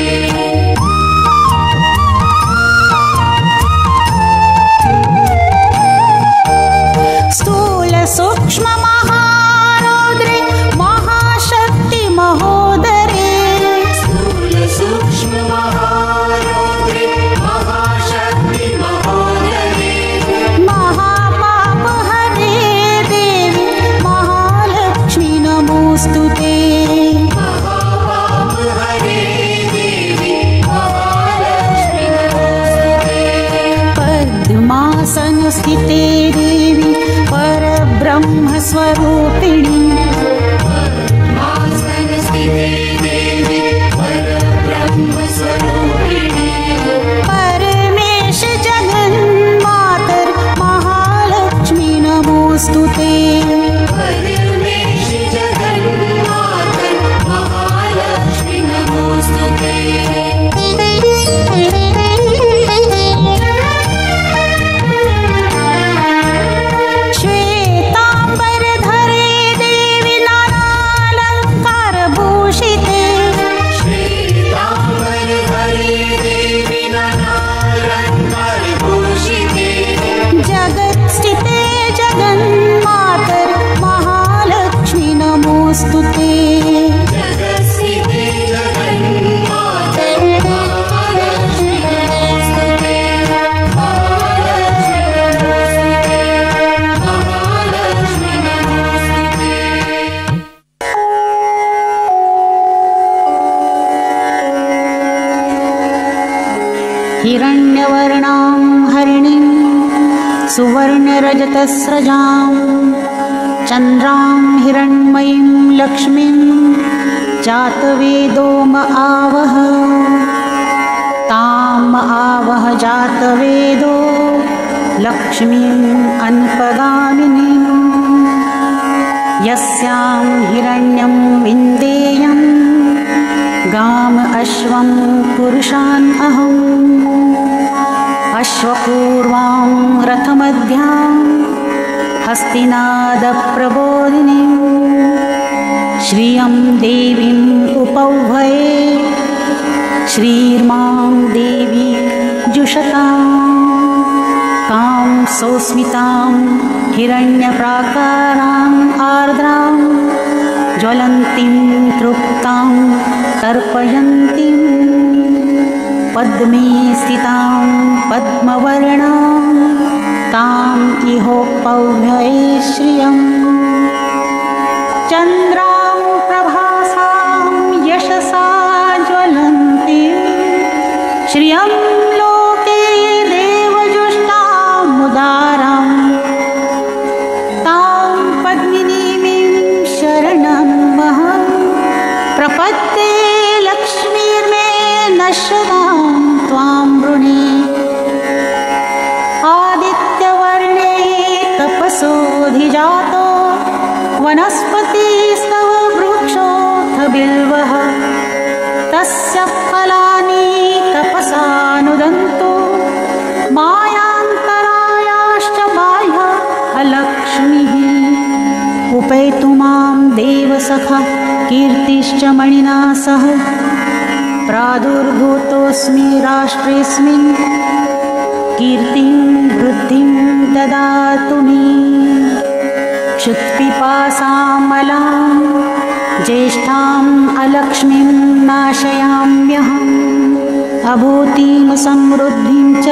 स्थूल सूक्ष्म महारौद्रे महाशक्ति महोदरे। स्थूल सूक्ष्म महारौद्रे महाशक्ति महोदरे। महापाप हरे देवी महालक्ष्मी नमोस्तुते। महापाप हरे देवी महालक्ष्मी नमोस्तुते। पद्मासन स्थिते देवी परब्रह्म स्वरूपिणी। आसनस्थिते देवी परब्रह्म स्वरूपिणी। परमेश जगन्मातर महालक्ष्मी नमोस्तुते। परमेश जगन्मातर महालक्ष्मी नमोस्तुते। श्वेताम्बरधरे देवी हिरण्यवर्णां हरिणीं सुवर्णरजतस्रजां चन्द्रां हिरण्मयीं लक्ष्मीं जातवेदो म आवह ताम आवह जातवेदो लक्ष्मीं अनपगामिनीं यस्यां हिरण्यं विन्देयं गाम अश्वं पुरुषान् अहम् अश्वपूर्वां रथमध्यां हस्तिनादप्रबोधिनीं श्रियं देवीम् उपौभये श्रीर्मां देवी जुषतां कां सौस्मितां हिरण्यप्राकाराम् आर्द्रां ज्वलन्तीं तृप्तां तर्पयन्तीं पद्मे स्थितां पद्मवर्णां ताम् इहोपौभये श्रियम् चन्द्रां प्रभासां यशसा ज्वलन्तीं श्रियं लोके देवजुष्टामुदारां तां पद्मिनीं शरणं महं प्रपद्ये लक्ष्मीर्मे नश्यतां त्वां वृणे आदित्यवर्णे तपसोऽधिजातो वनस्पतिस्तव वृक्षोऽथ बिल्वः तस्य फलानि तपसानुदन्तु मायान्तरायाश्च बाह्य अलक्ष्मीः उपेतु मां देवसखा कीर्तिश्च मणिना सह प्रादुर्भूतोऽस्मि राष्ट्रेऽस्मिन् कीर्तिं वृद्धिं ददातु मे क्षुत्पिपासामलां ज्येष्ठाम् अलक्ष्मीं नाशयाम्यहम् अभूतिं समृद्धिं च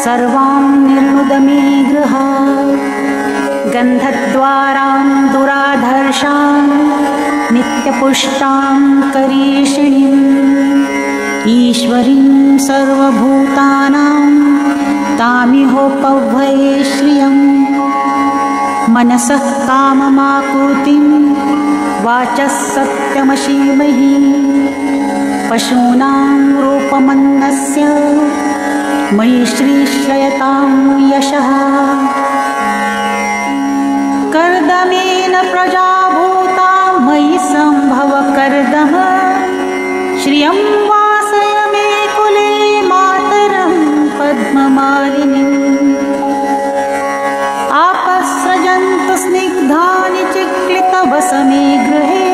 सर्वां निर्नुदमे गृहात् गन्धद्वारां दुराधर्षां नित्यपुष्टां करीषिणीम् ईश्वरीं सर्वभूतानां तामिहोपौभये श्रियम् मनसः काममाकुतिं वाचः सत्यमशीमहि पशूनां रूपमन्नस्य मयि श्रीश्रयतां यशः कर्दमेन प्रजाभूता मयि सम्भव कर्दम श्रियं वासय मे कुले मातरं पद्ममालिनीम् आपस्रजन्तु स्निग्धानि चिक्लितवसमे गृहे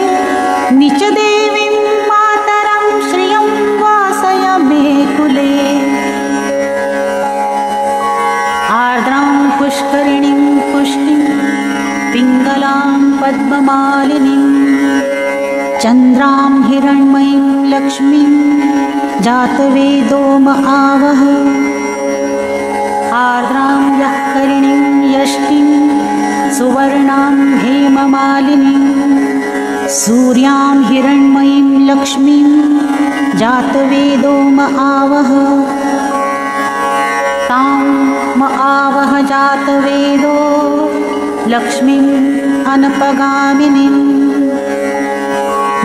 निचदेवीं मातरं श्रियं वासय मे कुले आर्द्रां पुष्करिणीं पुष्टिं पिङ्गलां पद्ममालिनीं चन्द्रां हिरण्मयीं लक्ष्मीं जातवेदो म आवह आर्द्रां यःकरिणीं यष्टिं सुवर्णां हेममालिनीं सूर्यां हिरण्मयीं लक्ष्मीं जातवेदो म आवह तां म आवह जातवेदो लक्ष्मीं अनपगामिनीं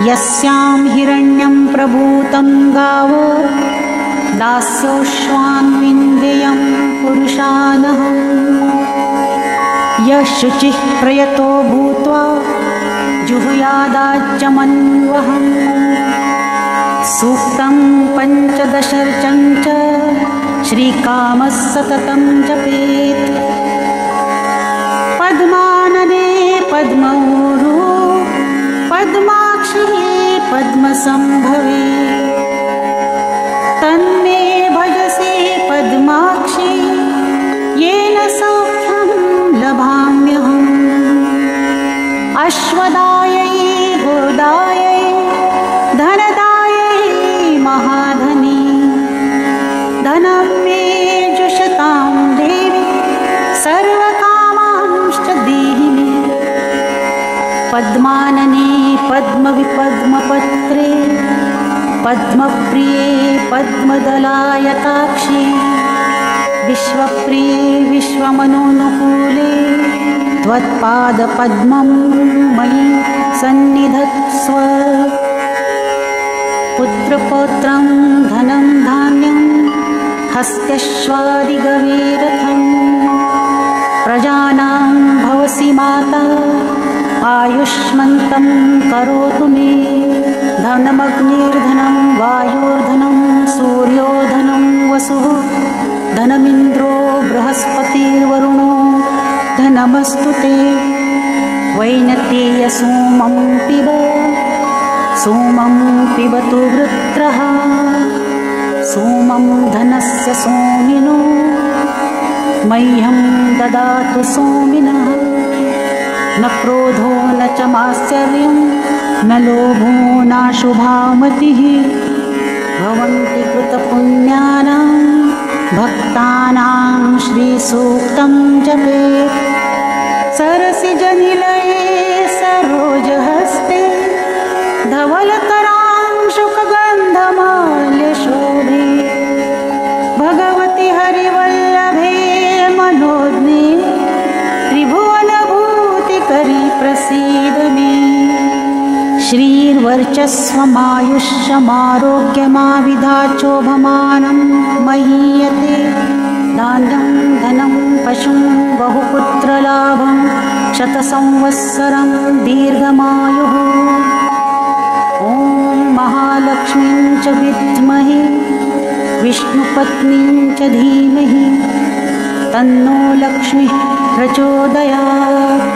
यस्यां हिरण्यं प्रभूतं गावो दास्योश्वान् विन्देयं पुरुषानहम् यः शुचिः प्रयतो भूत्वा जुहुयादाज्यमन्वहम् सूक्तं पञ्चदशर्चं च श्रीकामः सततं जपेत् पद्मानने पद्मौरु पद्माक्षी पद्मसंभवे तन्मे भजसे पद्माक्षी येन सौख्यं लभाम्यहम् अश्वदायै गोदायै धनदायै महाधनी धनं मे जुषतां देवी सर्वकामांश्च देहि मे पद्मानने पद्मविपद्मपत्रे पद्मप्रिये पद्मदलायताक्षी विश्वप्रिये विश्वमनोनुकूले त्वत्पादपद्मं मयि सन्निधत्स्व। पुत्रपौत्रं धनं धान्यं हस्त्यश्वादिगवीरथं प्रजानां भवसि माता आयुष्मन्तं करोतु मे। धनमग्निर्धनं वायुर्धनं सूर्योधनं वसुः धनमिन्द्रो बृहस्पतिर्वरुणो धनमस्तु ते। वैनतेय सोमं पिबतु वृत्रः सोमं धनस्य सोमिनो मह्यं ददातु सोमिनः। न क्रोधो न च मात्सर्यं न लोभो नाशुभामतिः भवन्ति कृतपुण्यानां भक्तानां श्रीसूक्तं जपेत्। सरसिजनिलये सरोजहस्ते धवलकरांशुकगन्धमाल्यशोभे भगवति हरिवल्लभे मनोज्ञे त्रिभुवनभूतिकरी प्रसीद मे। श्रीर्वर्चस्वमायुष्यमारोग्यमाविधाचोभमानं महीयते धान्यं धनं पशुं बहुपुत्रलाभं शतसंवत्सरं दीर्घमायुः। ॐ महालक्ष्मीं च विद्महे विष्णुपत्नीं च धीमहि तन्नो लक्ष्मीः प्रचोदयात्।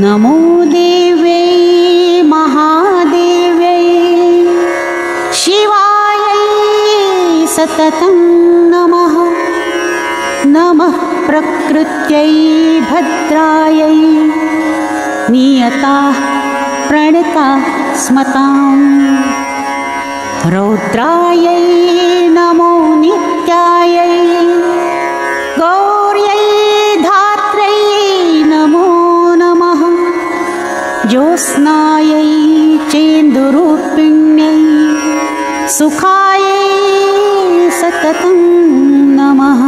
नमो देव्यै महादेव्यै शिवायै सततं नमः। नमः प्रकृत्यै भद्रायै नियताः प्रणताः स्मताम्। रौद्रायै नमो नित्यायै गौर्यै धात्र्यै नमो नमः। ज्योत्स्नायै चेन्दुरूपिण्यै सुखायै सततं नमः।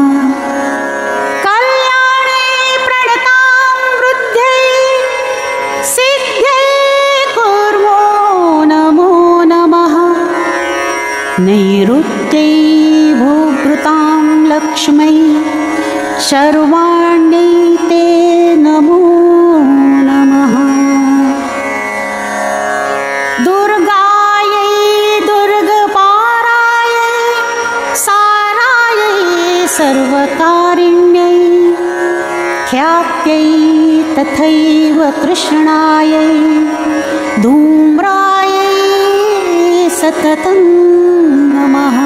कल्याणे प्रणतां वृद्ध्यै सिद्ध्यै कुर्मो नमो नमः। नैऋत्यै भूभृतां लक्ष्मै शर्वाण्यै ते नमो नमः। दुर्गायै दुर्गपारायै सारायै सर्वकारिण्यै ख्यात्यै तथैव कृष्णायै धूम्रायै सततं नमः।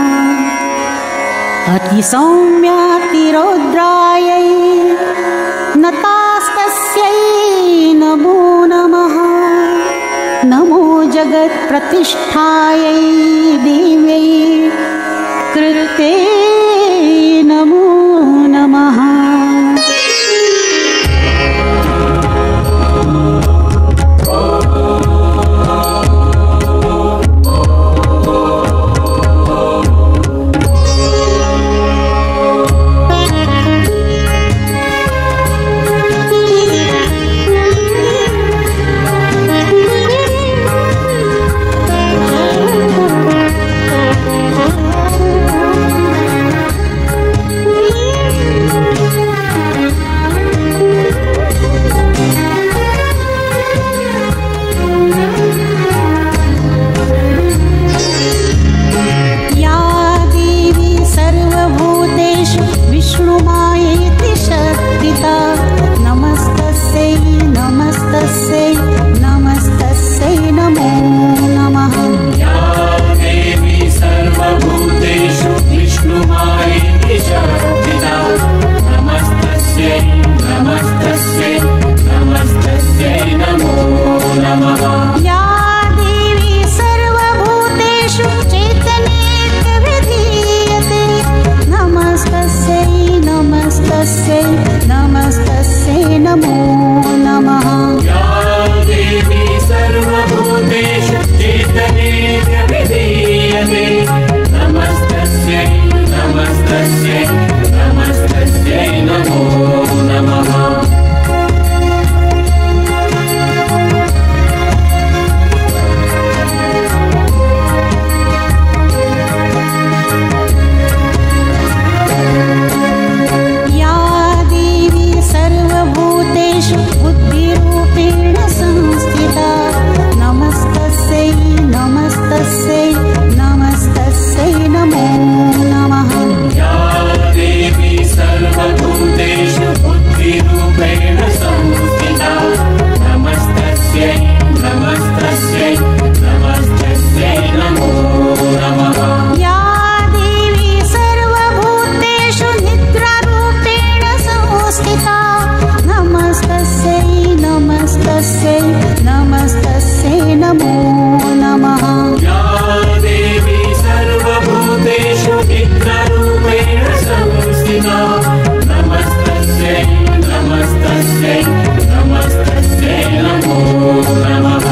अतिसौम्यातिरौद्रायै नतास्तस्यै नमो नमः। नमो जगत्प्रतिष्ठायै देव्यै कृते नमो नमः। नमस्तस्यै नमस्तस्यै नमो नमः। या देवी सर्वभूतेषु चेतनेऽभिधीयते नमस्तस्यै नमस्तस्यै नमस्तस्यै नमो नमः। बुद्धिरूपेण संस्थिता नमस्तस्यै नमस्तस्यै नमस्तस्यै नमो नमः। या देवी सर्वभूतेषु बुद्धिरूपेण संस्थिता नमस्तस्यै नमस्तस्यै नमस्तस्यै नमो नमः। या देवी सर्वभूतेषु निद्रारूपेण संस्थिता नमस्तस्यै नमस्तस्यै नमस्तस्यै नमो नमः। या देवी सर्वभूतेषु निद्रारूपेण संस्थिता नमस्तस्यै नमस्तस्यै नमस्तस्यै नमो नमः।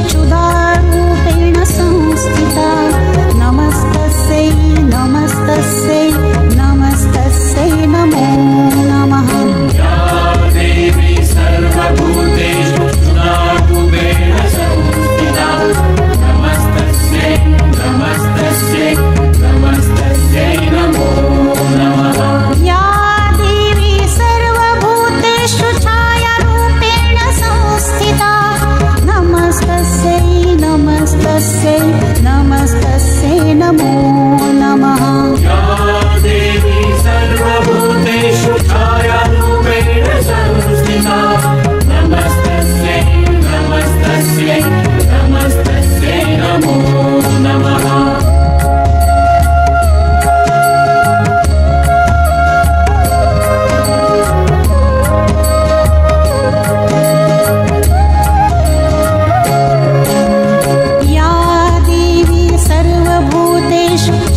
क्षुधारूपेण संस्थिता नमस्तस्यै नमस्तस्यै नमस्तस्यै नमो नमः। या देवी सर्वभूतेषु क्षुधारूपेण संस्थिता नमस्तस्यै नमस्तस्यै नमस्तस्यै नमो नमः। या देवी सर्वभूतेषु छायारूपेण संस्थिता नमस्तस्यै नमस्तस्यै नमस्तस्यै नमो नमः। या देवी सर्वभूतेषु छायारूपेण संस्थिता नमस्तस्यै नमस्तस्यै नमस्तस्यै नमो नमः।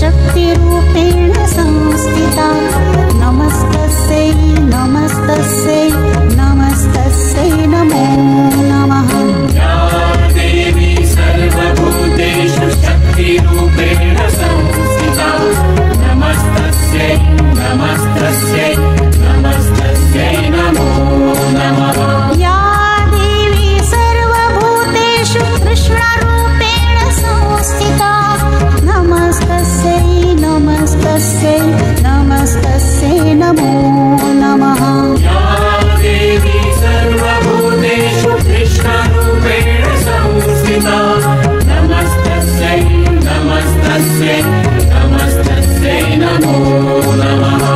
शक्तिरूपेण संस्थिता नमस्तस्यै नमस्तस्यै नमस्तस्यै नमो नमः। या देवी सर्वभूतेषु शक्तिरूपेण संस्थिता नमस्तस्यै नमस्तस्यै नमस्तस्यै नमो नमः। या देवी सर्वभूतेषु कृष्णरूपेण संस्थिता नमस्तस्यै नमस्तस्यै नमस्तस्यै नमो नमः। या देवी सर्वभूतेषु कृष्णरूपेण संस्थिता नमस्तस्यै नमस्तस्यै नमस्तस्यै नमो नमः।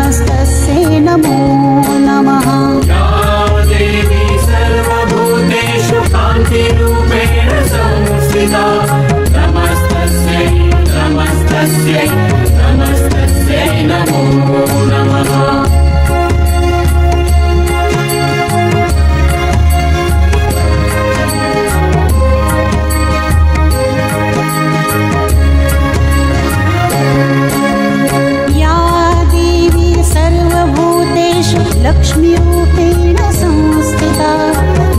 नमस्तस्यै नमो नमः। या देवी सर्वभूतेषु कान्तिरूपेण संस्थिता नमस्तस्यै नमस्तस्यै नमस्तस्यै नमो नमः। लक्ष्मीरूपेण संस्थिता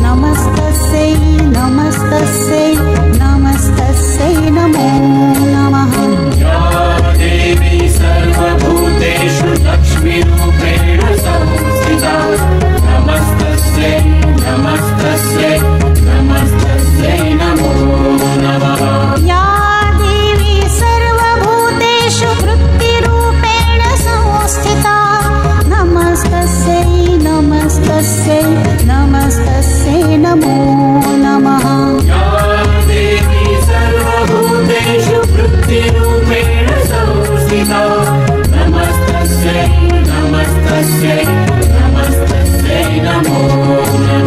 नमस्तस्यै नमस्तस्यै नमस्तस्यै नमो नमः। या देवी सर्वभूतेषु लक्ष्मीरूपेण संस्थिता नमस्तस्यै नमस्तस्यै नमस्तस्यै नमो नमः। या देवी सर्वभूतेषु वृत्तिरूपेण संस्थिता नमस्तस्यै नमस्तस्यै नमस्तस्यै नमो नमः।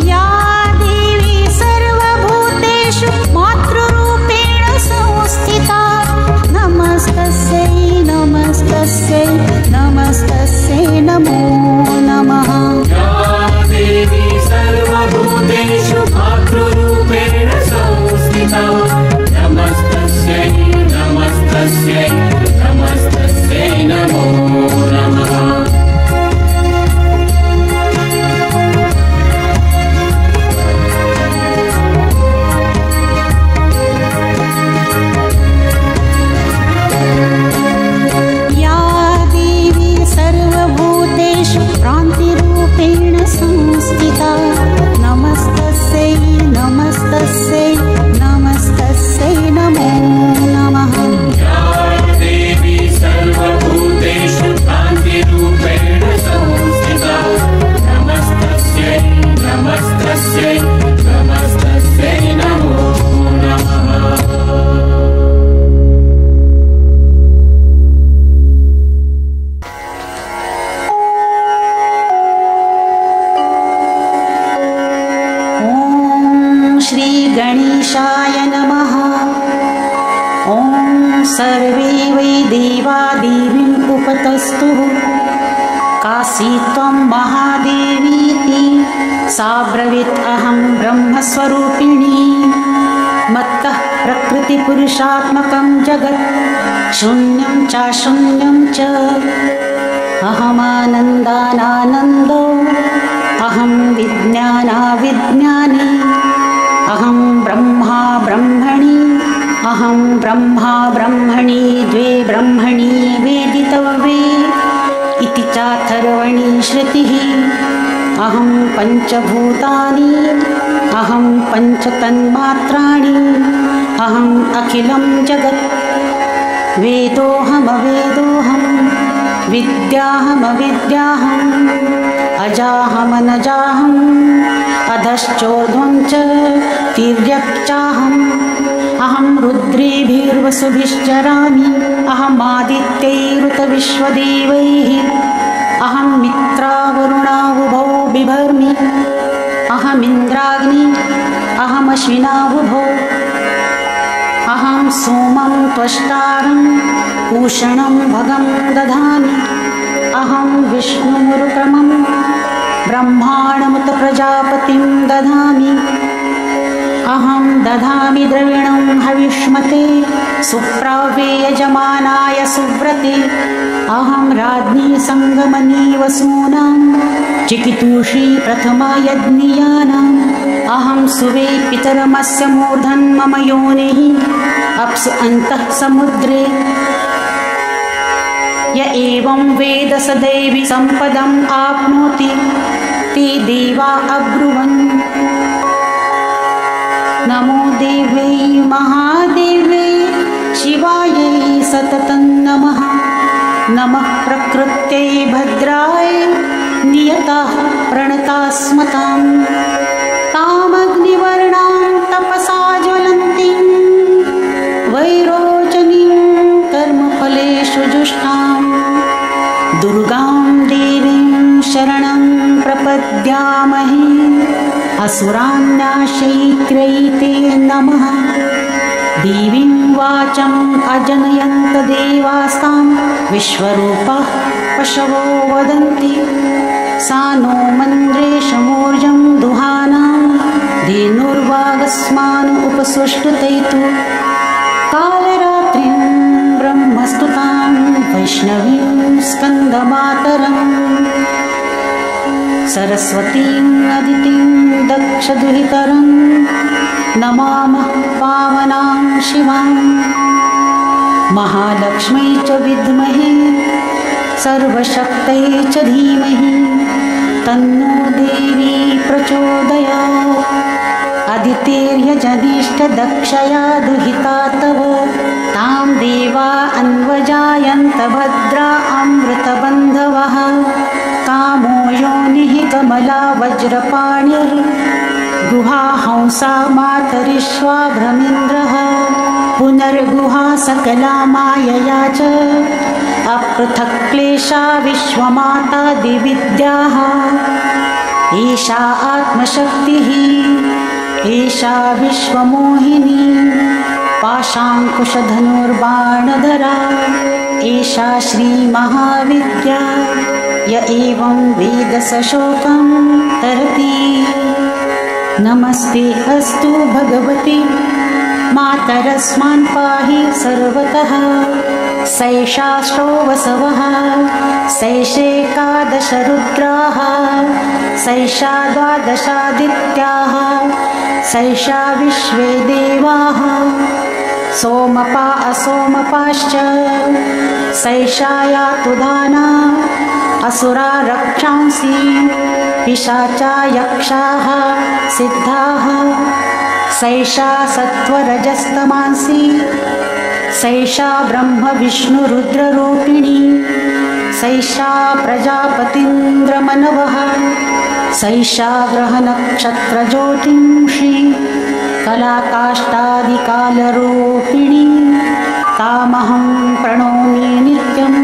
या देवी सर्वभूतेषु वृत्तिरूपेण संस्थिता नमस्तस्यै नमस्तस्यै नमस्तस्यै नमो नमः। गणेशाय नमः। ॐ सर्वे वै देवा देवीं उपतस्तुः काशी त्वं महादेवीति सा ब्रवीत् अहं ब्रह्मस्वरूपिणी। मत्तः प्रकृतिपुरुषात्मकं जगत् शून्यं चाशून्यं च अहमानन्दानानन्दो अहं विज्ञानाविज्ञानी अहं ब्रह्मा ब्रह्मणि अहं ब्रह्मा ब्रह्मणि द्वे ब्रह्मणि वेदितव्ये इति चाथर्वणी श्रुतिः अहं पञ्चभूतानि अहं पञ्चतन्मात्राणि अहम् अखिलं जगत् वेदोऽहमवेदोऽहं विद्याहमविद्याहम् अजाहमनजाहम् अधश्चोर्ध्वं च तिर्यक्चाहम् अहं रुद्रेभिर्वसुभिश्चरामि अहमादित्यैरुतविश्वदेवैः अहं मित्रावरुणावुभौ बिभर्मि अहमिन्द्राग्नि अहमश्विनावुभौ अहं सोमं त्वष्टारं पूषणं भगं दधामि अहं विष्णुरुक्रमं ब्रह्माणमुत प्रजापतिं दधामि अहं दधामि द्रविणं हविष्मते सुप्राव्ये यजमानाय सुव्रते अहं राज्ञी सङ्गमनी वसूनां चिकितुषी प्रथमा यज्ञियानाम् अहं सुवे पितरमस्य मूर्धन् मम योनिः अप्सु अन्तः समुद्रे य एवं वेद स दैवी सम्पदम् आप्नोति ते देवा अब्रुवन् नमो देव्यै महादेव्यै शिवायै सततं नमः नमः प्रकृत्यै भद्राय नियताः प्रणतास्मतां तामग्निवर्णां तपसा ज्वलन्तीं वैरोचनीं कर्मफलेषु जुष्टां दुर्गां देवीं शरणं प्रपद्यामहे असुरान्नाशयित्र्यै नमः देवीं वाचम् अजनयन्त देवास्तां विश्वरूपाः पशवो वदन्ति सा नो मन्द्रेशमूर्जं दुहानां धेनुर्वागस्मान् उपसुष्टुतैतु कालरात्रिं ब्रह्मस्तुतां वैष्णवीं स्कन्दमातरम् सरस्वतीं अदितिं दक्षदुहितरं नमामः पावनां शिवां महालक्ष्मै च विद्महे सर्वशक्तये च धीमहि तन्नो देवी प्रचोदयात् अदितेर्यजनिष्ठदक्षया दुहिता तव तां देवा अन्वजायन्त भद्रा अमृतबन्धवः कामो योनिः कमला वज्रपाणिः गुहा हंसा मातरिश्वा भ्रमिन्द्रः पुनर्गुहा सकला मायया च अपृथक् क्लेशा विश्वमाता दिविद्याः एषा आत्मशक्तिः एषा विश्वमोहिनी पाशाङ्कुशधनुर्बाणधरा एषा श्रीमहाविद्या य एवं वेद स शोकं तरति नमस्ते अस्तु भगवति मातरस्मान् पाहि सर्वतः सैषाष्टो वसवः सैषेकादश रुद्राः सैषा द्वादशादित्याः सैषा विश्वे देवाः सोमपा असोमपाश्च सैषा यातु दाना असुरा रक्षांसि पिशाचा यक्षाः सिद्धाः सैषा सत्त्वरजस्तमांसि सैषा ब्रह्म विष्णुरुद्ररूपिणी सैषा प्रजापतीन्द्रमनवः सैषा ग्रहनक्षत्रज्योतिंषि कलाकाष्ठादिकालरूपिणी तामहं प्रणौमि नित्यम्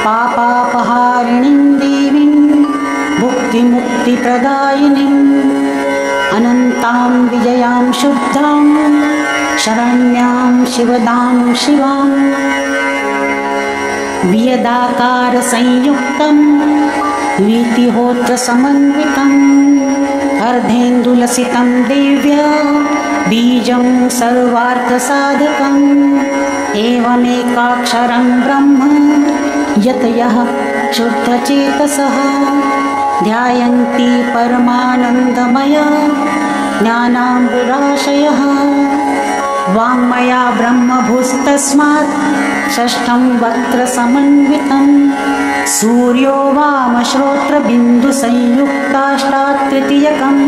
पापापहारिणीं देवीं भुक्तिमुक्तिप्रदायिनीम् अनन्तां विजयां शुद्धां शरण्यां शिवदां शिवां वियदाकारसंयुक्तं वीतिहोत्रसमन्वितम् अर्धेन्दुलसितं देव्या बीजं सर्वार्थसाधकम् एवमेकाक्षरं ब्रह्म यतयः शुद्धचेतसः ध्यायन्ति परमानन्दमया ज्ञानाम्बुराशयः वाङ्मया ब्रह्मभूस्तस्मात् षष्ठं वक्त्रसमन्वितं सूर्यो वामश्रोत्रबिन्दुसंयुक्ताष्टातृतीयकम्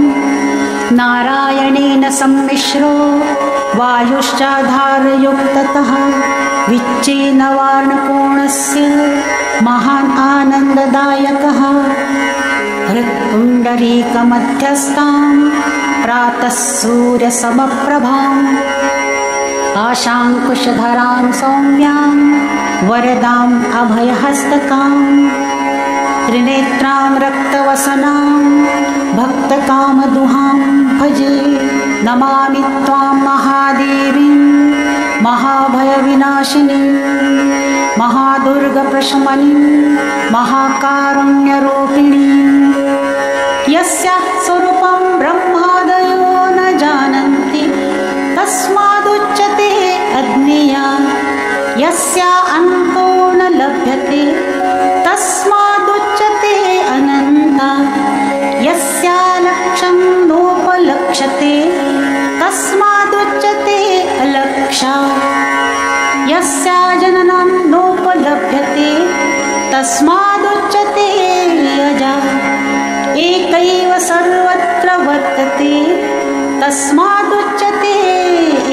नारायणेन सम्मिश्रो वायुश्चाधारयुक्ततः विच्छिन्नवर्णकोणस्य महान् आनन्ददायकः हृत्पुण्डरीकमध्यस्थां प्रातः सूर्यसमप्रभाम् आशाङ्कुशधरां सौम्यां वरदाम् अभयहस्तकां त्रिनेत्रां रक्तवसनां भक्तकामदुहां भजे नमामि त्वां महादेवीं महाभयविनाशिनीं महादुर्गप्रशमनीं महाकारुण्यरूपिणीं यस्याः स्वरूपं ब्रह्मादयो न जानन्ति तस्मादुच्यते अज्ञेया यस्या अन्तो न लभ्यते तस्मादुच्यते अनन्ता यस्या लक्ष्यं नोपलक्ष्यते तस्मादुच्यते अलक्षा यस्या जननं नोपलभ्यते तस्मादुच्यते अजा एकैव सर्वत्र वर्तते तस्मादुच्यते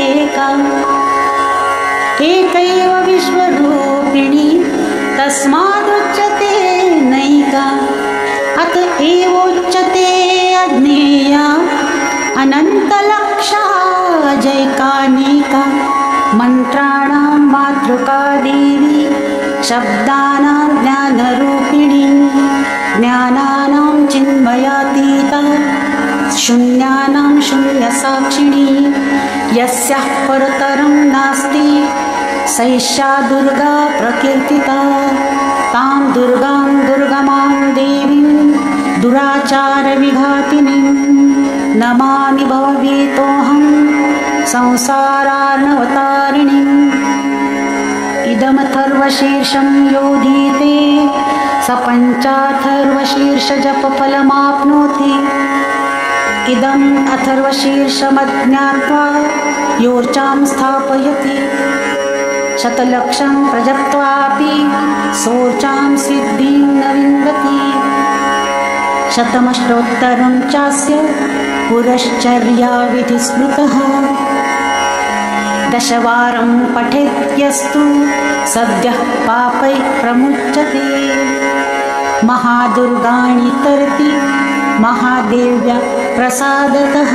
एका एकैव विश्वरूपिणी तस्मादुच्यते नैका अत एवोच्यते अज्ञेया अनन्तलक्षा जैकानेका मन्त्राणां मातृका देवी शब्दानां ज्ञानरूपिणी ज्ञानानां चिन्मयातीता शून्यानां शून्यसाक्षिणी यस्याः परतरं नास्ति सैषा दुर्गा प्रकीर्तिता तां दुर्गां दुर्गमां देवीं दुराचारविघातिनीं नमामि भवभीतोऽहं संसारार्णवतारिणीम् इदमथर्वशीर्षं योधीते स पञ्चाथर्वशीर्षजपफलमाप्नोति इदम् अथर्वशीर्षमज्ञात्वा योर्चां स्थापयति शतलक्षं प्रजप्त्वापि सोर्चां सिद्धिं न विन्दति शतमष्टोत्तरं चास्य पुरश्चर्याविधिस्मृतः दशवारं पठेद्यस्तु सद्यः पापैः प्रमुच्यते महादुर्गाणि तरति महादेव्या प्रसादतः।